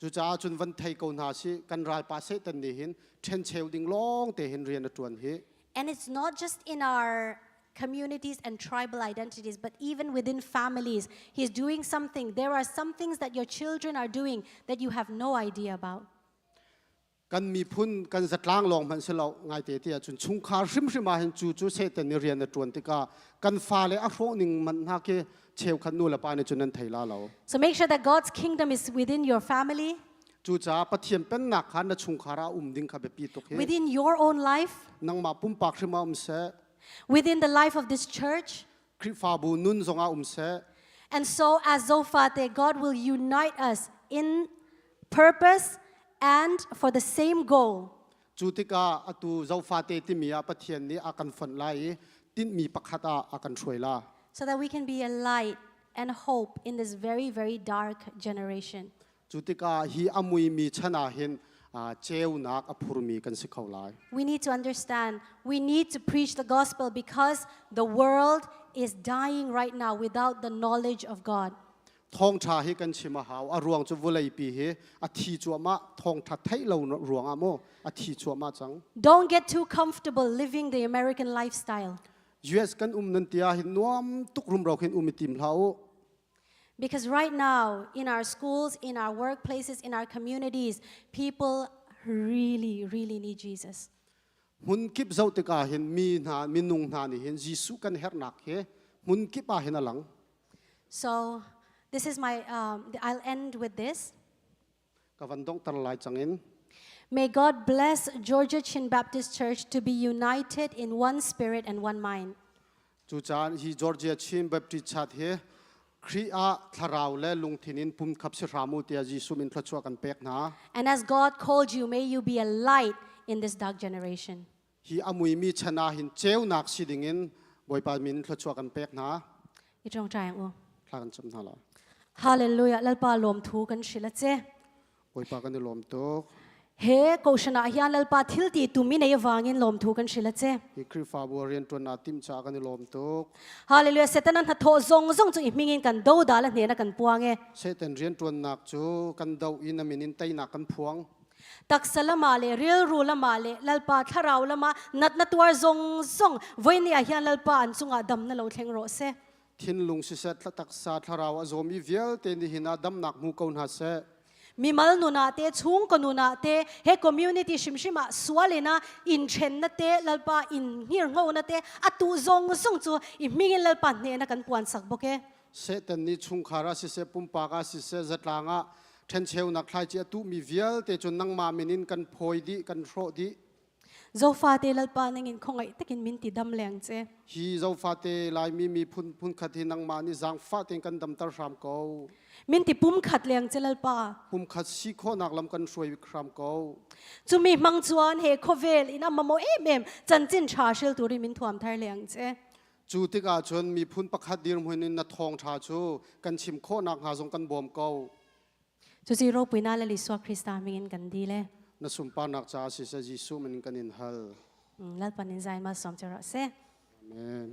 จุจ้าจนวันไทยเกาหนาสิกันรายปาเซตันนี่เห็นเชนเชลดิงลองแต่เห็นเรียนตวนเฮ And it's not just in our communities and tribal identities, but even within families. He's doing something. There are some things that your children are doing that you have no idea about. กันมีพุ่นกันจัดล้างลองมันเสลาไงเตะจนชุงคาริมมาเห็นจูเซตันนี่เรียนตวนติกากันฟ้าเลยอ่ะโฟนิงมันฮักเชลขันนูละปาในจนนั้นไทยลาเรา So make sure that God's kingdom is within your family, จูจ้าปะเทียมเป็นหนักขันชุงคาราดิงขับปีตกเฮ within your own life, นังมาปุ่มปากริมาเส within the life of this church. คริฟาบูนุนซงอาเส And so as Zofate, God will unite us in purpose and for the same goal. จูติกาอตูเจ้าฟาเตติมีอาปะเทียนนี้อากันฝันไลตินมีปักขัดอากันช่วยลา So that we can be a light and hope in this very, very dark generation. จุติกาฮีอามุยมีชนะเห็นเจ้านักอภุรมีกันสิเขาหลาย We need to understand, we need to preach the gospel because the world is dying right now without the knowledge of God. ทองชาให้กันชิมาหาวอรวงจุวลัยปีเฮอธิจัวมาทองทัดไทยเรารวงอโมอธิจัวมาจัง Don't get too comfortable living the American lifestyle. US กันนันเตียเห็นน้อมตุกรุมเราเห็นมิติมเฮา Because right now, in our schools, in our workplaces, in our communities, people really, really need Jesus. มุนกิบเจ้าติกาเห็นมีนุงนานี่เห็นยิสุกันเฮรนักเฮมุนกิบอาเห็นหลัง So this is my, I'll end with this. กับวันต้องตรลายจังเงิน May God bless Georgia Chin Baptist Church to be united in one spirit and one mind. จูจานฮีจอร์เจียชิมแบบติดชัดเฮครีอาทาราวและลุงทินินปุ่มขับสิรามูเตียยิสุมินพระชัวกันเป็กนะ And as God called you, may you be a light in this dark generation. ฮีอามุยมีชนะหินเจ้านักสิดิงินบอยปามินพระชัวกันเป็กนะ Itong trying oh. พลากันจำนาละ Hallelujah. Lalpa lom thu kan shilatse. บอยปากันลมโต He ko shana hian lalpa thilti tumi nei wangin lom thu kan shilatse. ฮีคริฟาบัวเรียนตัวนาติมชากันลมโต Hallelujah. Setanan ha tho zong zong chu imingin kan do da la hne na kan puange. เซตันเรียนตัวนักจูกันดาวอินามินินไตนักกันพวง Taksalama le real rule ma le lalpa tharau lama nat na tuar zong zong voini a hian lalpa an chunga dam na lo thleng ro se. ทินลุงสิเซตตักษาทาราวอโซมีเวียลเตนิหินาดัมนักมูกอนหาเซ มีมัลนูนาเตชุงกนูนาเตเฮคอมมูนิตี้ชิมชิมาสวเลนะอินเชนนาเตลปาอินฮิร์งโอนาเตอตุซงซุงจูอิมิงลปาเนนักันปวนสักบกเกเสตันนี้ชุงคาราสิเสปุ่มปากาสิเสจัดลางะเทนเชวนักไทยจีตุมีเวียลเตจนนังมามินินกันพอยดีกันโรดี โซฟาเตลปานังอินคงไอตะกินมินติดำแรงเจฮีเจ้าฟาเตลายมีพุนขัดที่นังมานี่จางฟาเตกันดำตารามเกามินติปุ่มขัดแรงเจลปาปุ่มขัดซีโคนักลำกันช่วยวิครามเกาจุมีมังจวนเฮโคเวลอินอมโมเอเมมจันจินชาเชลตุริมินทวมไทยแรงเจจูติกาชนมีพุนประคัดดีรมหินินนัทองชาชูกันชิมโคนักหาสงกันบอมเกาจุซีโรปุยนาเลลิสวาคริสตามิงกันดีเลยนสุมปานักจาสิเสจิสุมันกันอินฮัลลัดปันินใจมาสอมจระเซอาเมน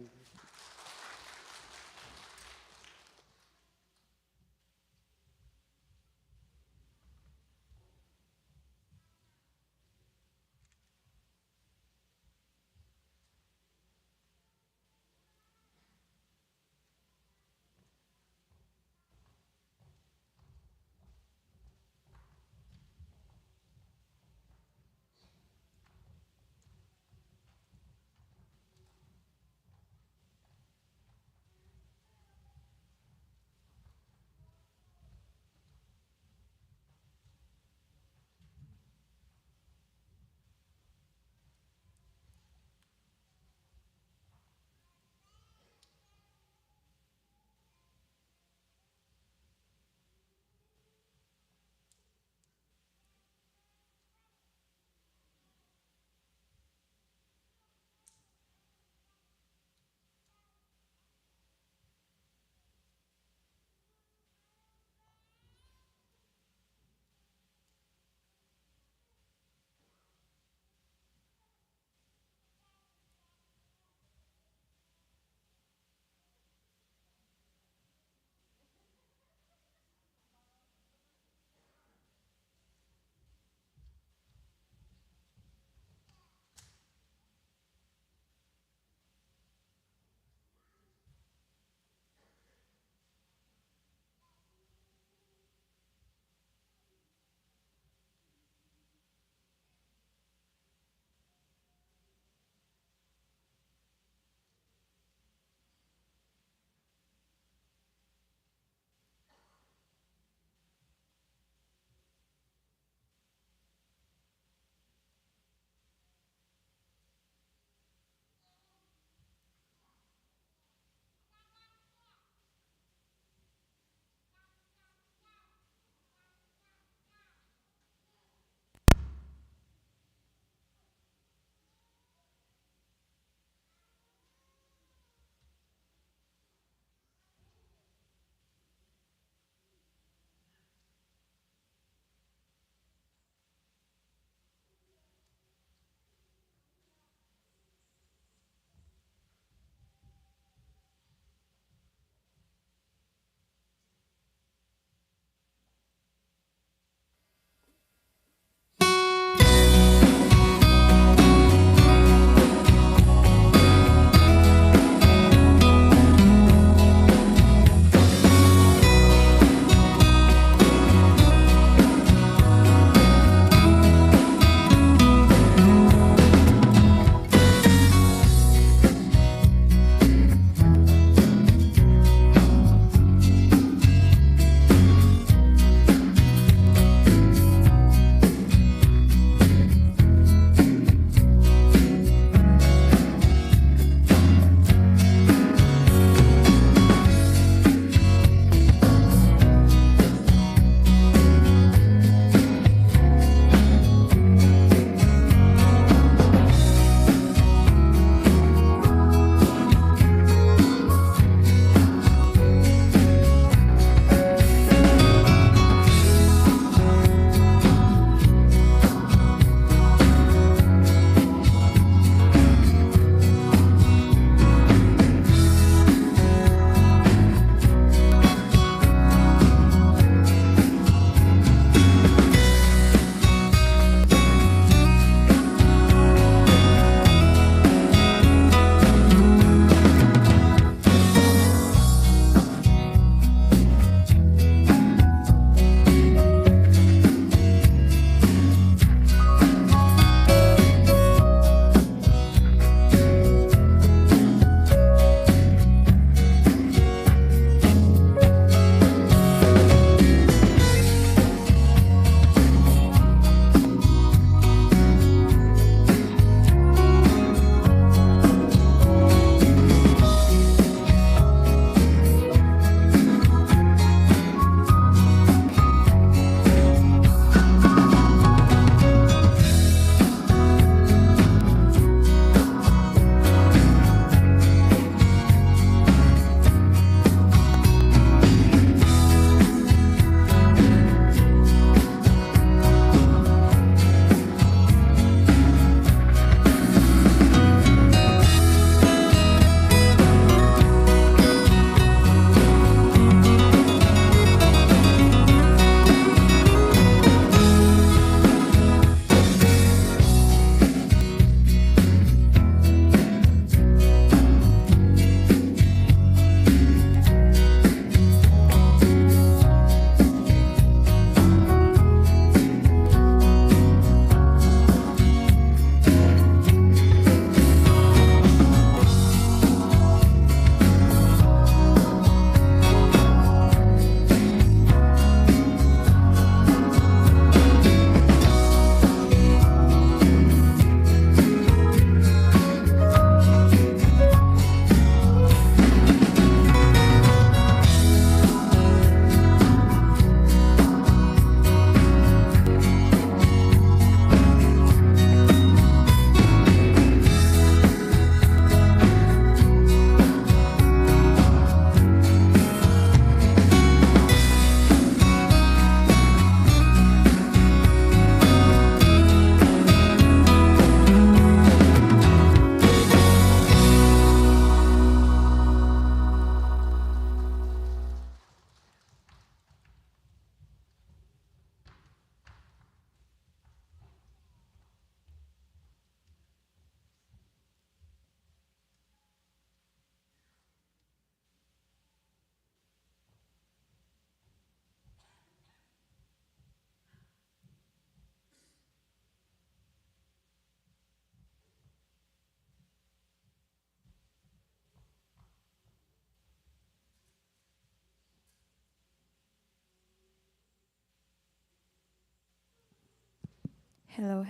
Hello.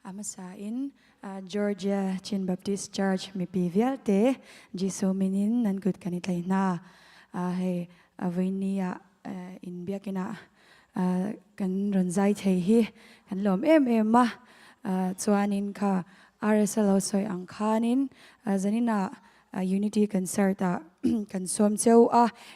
I'm in Georgia Chin Baptist Church. Mi pivialte Jiso minin nan good kanitlay na hey avinia in biakina kan ranzai thei hi kan lom ma chuanin kha RSL soi ang khanin zanina unity concert kan som cheu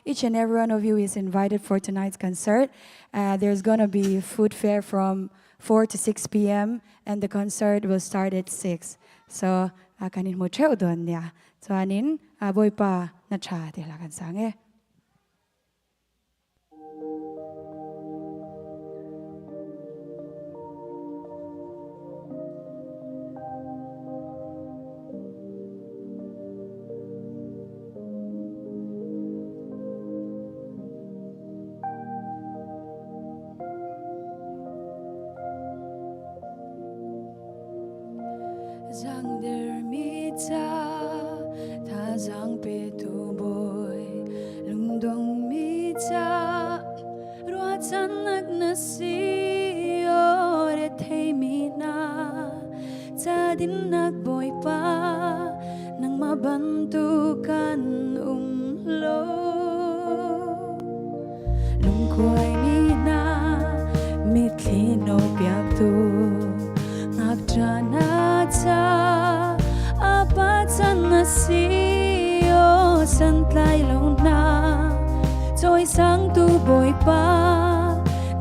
each and every one of you is invited for tonight's concert. There's gonna be food fair from 4 to 6 p.m. and the concert will start at 6. So kanin mo cheu don nia chuanin boipa na tha te la kan sange. Giang der mi cha tha giang pe tu boy lung dong mi cha rua chan nak na si o re thei mi na cha din nak boy pa nang mabantu kan lo lung khoi mi na mi thli no piak tu ngak trana cha apa chan na si o san tlai lo na choi sang tu boy pa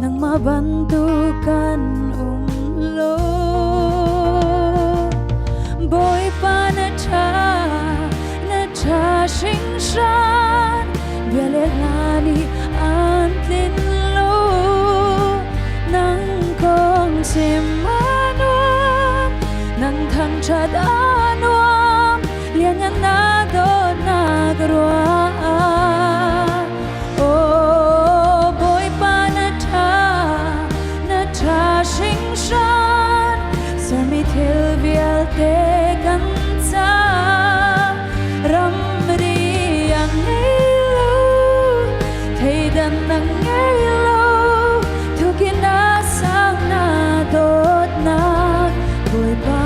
nang mabantu kan lo boy pa na cha sing shan biale lani an tlin lo nang kong sim nang thang chad anuam liangan na do na grua oh boy pa na tha sing shan sa mi thil vial te kan cha ram ri ang lo thei dan nang lo thukin na sang na dot na boy pa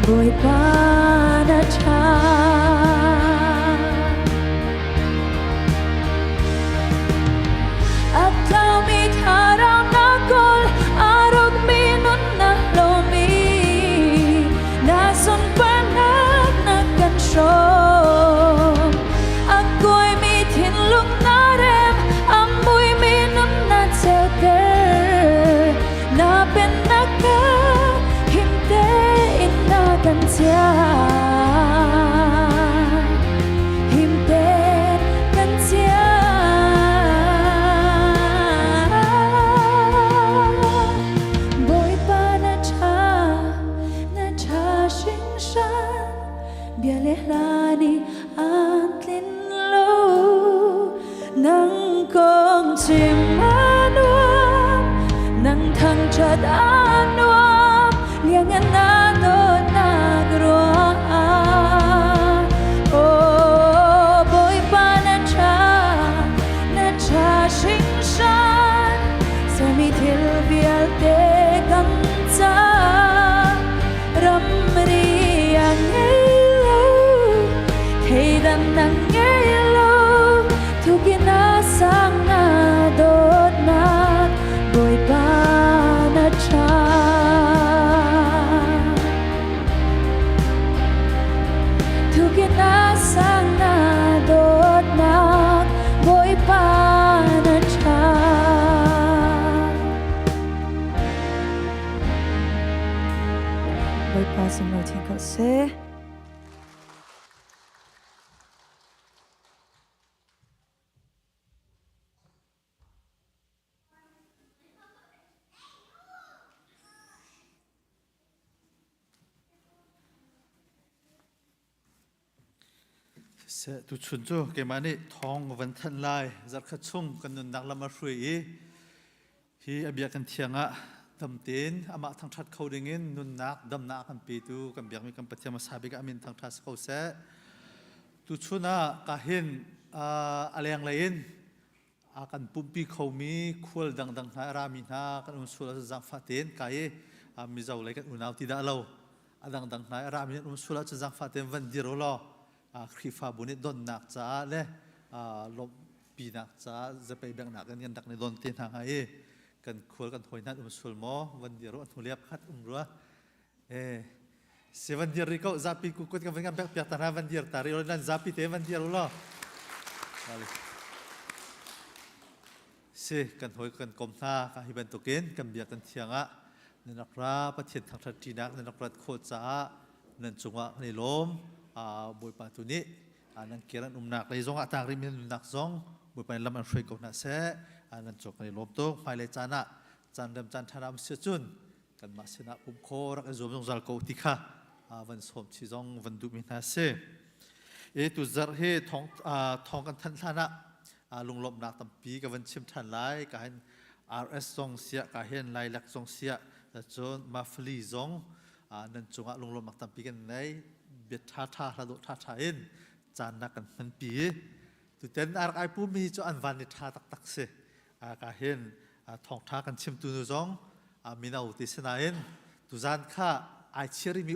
boy pa na cha at tao mi tharang na kol arog mi nun na lo mi na son panak na kan shom akoy mi thin lung na rem amoy mi nun na chete na pen na ka kan sia him te kan sia boy pa na cha sing shan biale lani an tlin lo nang kong chim anwa nang thang chat ngelo tukinasang na dot nak boy pa na cha tukinasang na dot nak boy pa na cha boy pa sum lo thiên cậu se sẽ tu chuẩn cho cái mà này thong vẫn thân lại rất khát chung cần nâng nặng làm mà suy hi abia kan thianga tam tin ama thang that khâu dingin nun nak dam na kan pi tu kan biak mi kan pathia ma sabi ka amin thang thas khâu se tu chuna ka hin aleng lain akan pumpi khâu mi khul dang dang na ra mi na kan usul zang fatin kai mi zau lai kan unau ti da lo adang dang na ra mi usul zang fatin van diro lo khifa bunit don nak cha le lom pi nak cha zapai bang nak kan dak ne don tin hang ai kan khol kan thoi nat sul mo van diro an thuliap khat ruwa se van dir riko zapi ku kut kan kan pek pek tanah van dir tari lan zapi te van dir lo se kan thoi kan kom tha ka hiban token kan bia kan thianga nenakra pathian thang that tinak nenakrat kho cha nan chunga ni lom boi pa tu ni nan kiran nak lai zong atang ri min nak zong boi pa lam an hroi ko na se nan chok ni lom to phai le chana chan dam chan thanam se chun kan ma sina pum kho rak zom zong zal ko tikha van som chi zong van du min na se tu zar he thong kan than thana lung lom nak tam pi ka van chim than lai ka hen rs zong sia ka hen lai lak zong sia chon ma fli zong nan chunga lung lom nak tam pi kan nei biệt tha la do tha in chan na kan man pi tu ten ar ai pu mi cho an van ni tha tak se ka hen thong tha kan chim tu nu zong minau ti sena in tu zan kha ai chiri mi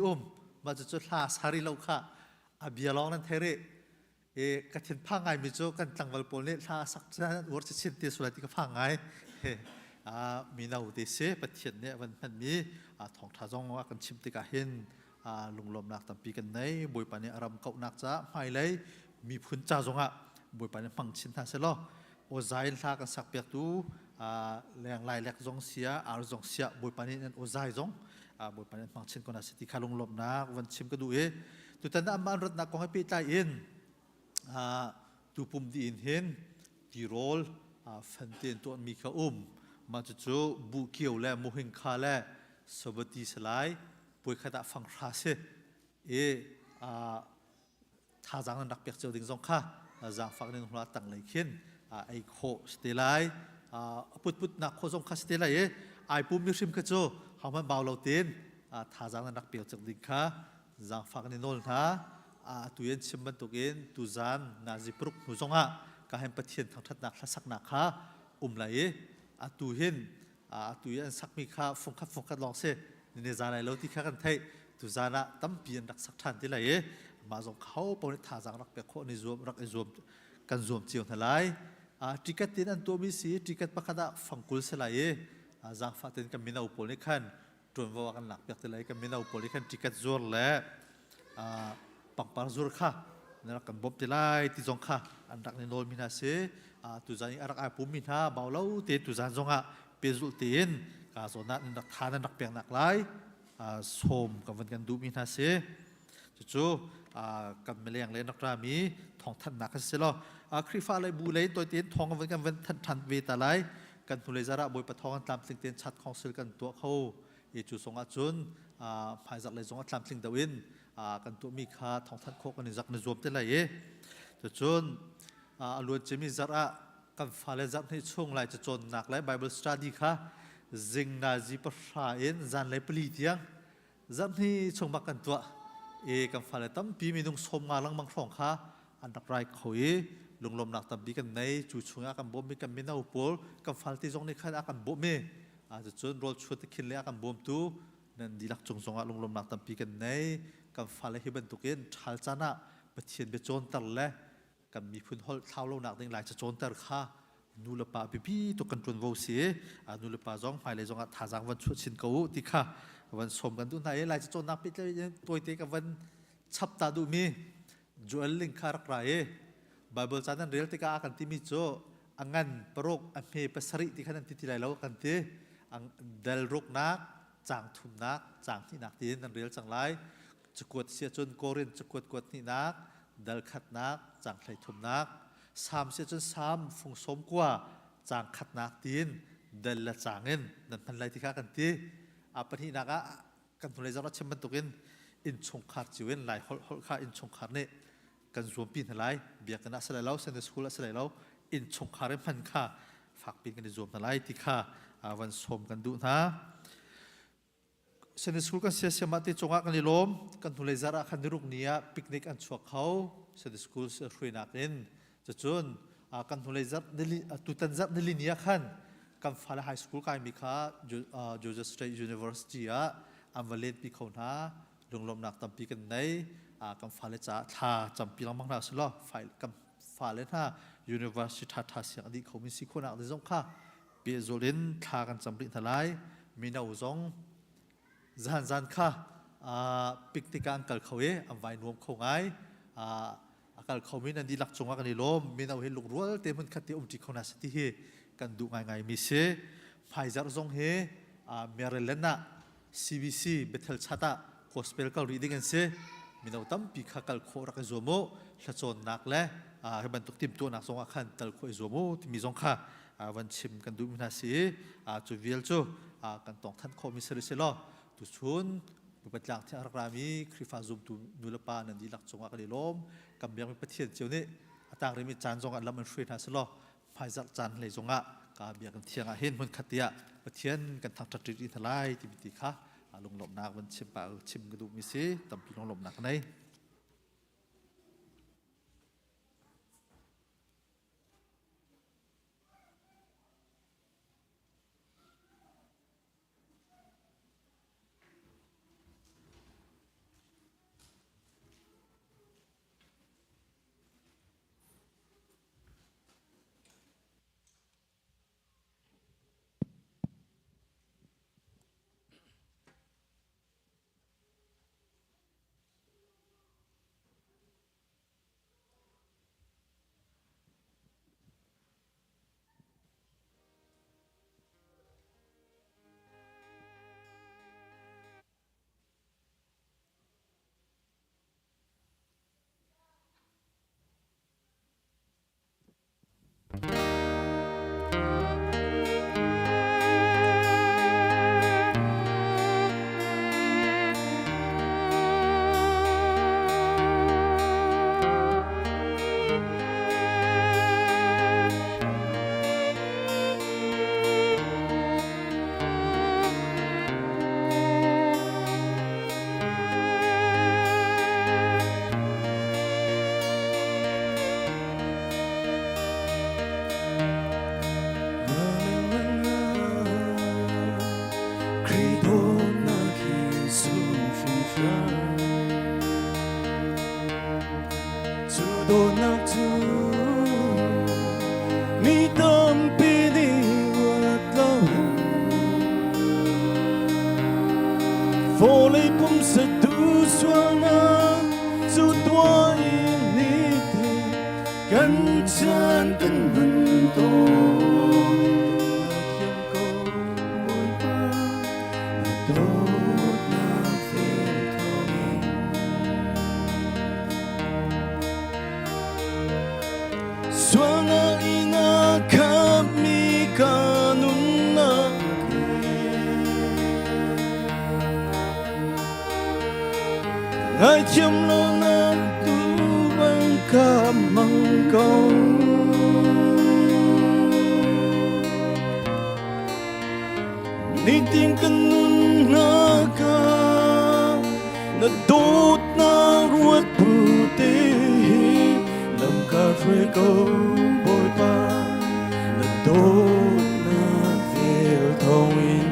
ma chu tha sari lo kha bia long nan there ka thin phangai mi cho kan tangwal pol ne tha sak chan wor chi chin ti sula ti ka phangai minau ti se pathian ne van man mi thong tha zong wa kan chim ti ka hen lung lom nak tampi kan nei boi pa ne aram kau nak cha mai lei mi phun cha zonga boi pa ne pang chin tha se lo o zain tha kan sak pek tu leng lai lek zong sia ar zong sia boi pa ne o zai zong boi pa ne pang chin ko na siti kha lung lom nak wan chim ka du tu tan am rat na ko ngai pi tai in tu pum di in hen ti rol fan ten to mi kha ma chu bu kieu le mu hing kha le sobati salai boi khata phang kha se tha jang nak pek cheu ding zong kha jang phak ning hla tang lai khin ai kho stelai put put nak kho zong kha stelai ai pum mi sim ka cho haman baw lo tin tha jang nak pek cheu ding kha jang phak ni nol tha tuyen chim ban tukin tu zan na ji pruk nu zonga ka hem pathian thang that nak sak nak kha lai tu hin tuyen sak mi kha phung kha long seนี่จานไหนเราที่ข้ากันไทยตุจานะตั้มเปลี่ยนรักสักทันที่ไรมาส่งเขาปนท่าจังรักเปียกโคในรวมรักไอรวมกันรวมเจียวทลายจิกัดตินันตัวมีสีจิกัดปะกระฟังกุลเสลายจางฟ้าเต็นกันมินาอุปนิขันตรวจว่ากันหลักเปียกทลายกันมินาอุปนิขันจิกัดจวรและปังปังจวรค่ะนั่นรักกันบบทลายที่จงค่ะอันรักในโนมินาเสตุจานี่รักไอปุ่มมินาเบาเล่าเตตุจานจงอ่ะเปรุตีนกาโซนัดนักทานนักเปียงนักไล่สมกับวันกันดูมินาเสจู่กับเมลียงเลยนักรามีทองทันนักเสลอคริฟ้าเลยบูเลยตัวเตียนทองกับวันกันวันทันเวตาไลกันทุเลจาระบอยปะทองกันตามสิ่งเตียนชัดของสื่อกันตัวเขาจู่สงอาจุนภายจากเลยสงอาตามสิ่งดาวินกันตัวมีค่าทองทันโคกันในจักในรวมเท่าไรจู่ล้วนจะมีจาระกันฟ้าเลยจักในช่วงไรจะจนหนักเลย Bible Study ค่ะจิงนาจีปราเอ็นจันเลยปลีเทียงจับนี่ชงบักกันตัวกันฟ้าเลยตั้มปีมีนุ่งสมงาลังมังครองค่ะอันดับไรเขาลงลมหนักตั้มปีกันในจู่ช่วงอากันบ่มมีกันมีน่าอุปโภคกันฟ้าที่จงในขั้นอากันบ่มจะจนรอชวดขึ้นเลยอากันบ่มตู้นั่นดีลักจงลงลมหนักตั้มปีกันในกันฟ้าเลยให้บรรทุกเอ็นชาลจานะปะเทียนเบจอนตัลเลย กันมีพื้นห้องเท้าเราหนักหลายจะโจนแต่ข้านูเลปาบีตัวกันจนโวเสียนูเลปาจ้องไปเลยจ้องท่าจางวันชุดชินกูที่ข้าวันสมกันดูไหนหลายจะโจนนักปิดเลยตัวเตกับวันชับตาดูมีจวนลิงคารักไรไบเบิลจานันเรียลที่ก้ากันที่มีโจอังงันปรกอันเมภาษาริที่ขันที่ที่ไรแล้วกันที่อังเดลรุกนักจางทุมนักจางที่นักที่นั่นเรียลจังไรจะกวดเสียจนโกรินจะกวดนี่นักเดลขัดนักจางไหลทุมนักสามเสียจนสามฟงสมกว่าจางขัดนักตีนเดลละจางเงินนั่นพันไรที่ข้ากันที่ปฏินักกันทุนเลยจะรัชมันตุกินอินชงขาดจิเวนไหลฮอลข้าอินชงขาดเนี่ยกันรวมปีนไหลเบียกันนักสลายแล้วเซนเดสคูลสลายแล้วอินชงขาดมันข้าฝากปีนกันในรวมไหลที่ข้าวันสมกันดูนะเซนเดสคูลกันเสียเสียมาที่จงอากันในลมกันทุนเลยจะรักกันในรูปนี้ปิกนิกอันชัวเขาเซนเดสคูลเสียนักเล่นจะจนกันทุนเลยจะตุตันจะในลินีขันกันฟ้าไฮสคูลกันมีข้าจอร์จสเตทยูนิเวอร์ซิตี้อันวันเล่นปีเขาหน้าลงลมหนักตั้มปีกันในกันฟ้าเลจ่าท่าจำปีลังมังนาสุดละไฟกันฟ้าเลน่า University ท่าเสียงดีเขามีสิคนนักในจงข้าเปียโซลินท่ากันจำปีทลายมีนาอุจงจานข้าปิกติการกัลเขาอันไว้นวมเขาไงกัลเขามีนันดีหลักจงว่ากันในลมมีนาเห็นลูกรัวเต็มมันขัดที่อุจิเขานาสติเฮกันดูง่ายมีเสไฟจัดจงเฮเมริเลน่าCBC เบทเทลชาตาโคสเปลกัลรีดิ้งกันเสมีนาตั้มปีข้ากัลโครักจวโมหลักจนนักเล่ให้บรรทุกทีมตัวนักจงอาขันตัลโคจวโมที่มีจงข้าวันชิมกันดูมินาสีจูวิลจูกันตองท่านคอมิสเซอร์เซลตุชุนบุปผาที่อารามีคริฟาซุมตุนุลปานันดีหลักจงอากันลมกำยังมีประเทศเจ้านี่ต่างเรื่องจานจงอาลำมันฟรีนาสลอภายจากจานเลยจงอากาเบียกันเทียงเห็นมันขัดเตียประเทศกันทำจัดรีทลายที่มีติค่ะลงหลบนักวันชิมปาชิมกระดูกมิสิตั้มปีลงหลบนักในai chiếm lo na tu bang ca mang câu ni tin kan nun na ka na dot na ruat pu te lam ka phơi câu bồi ba na dot na vel thong in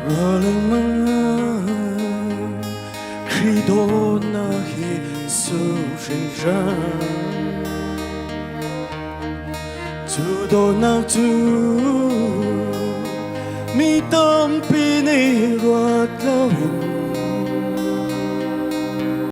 Rolemang Krido na Jesus'en Tudo na tu Mi tâm pinirwa tao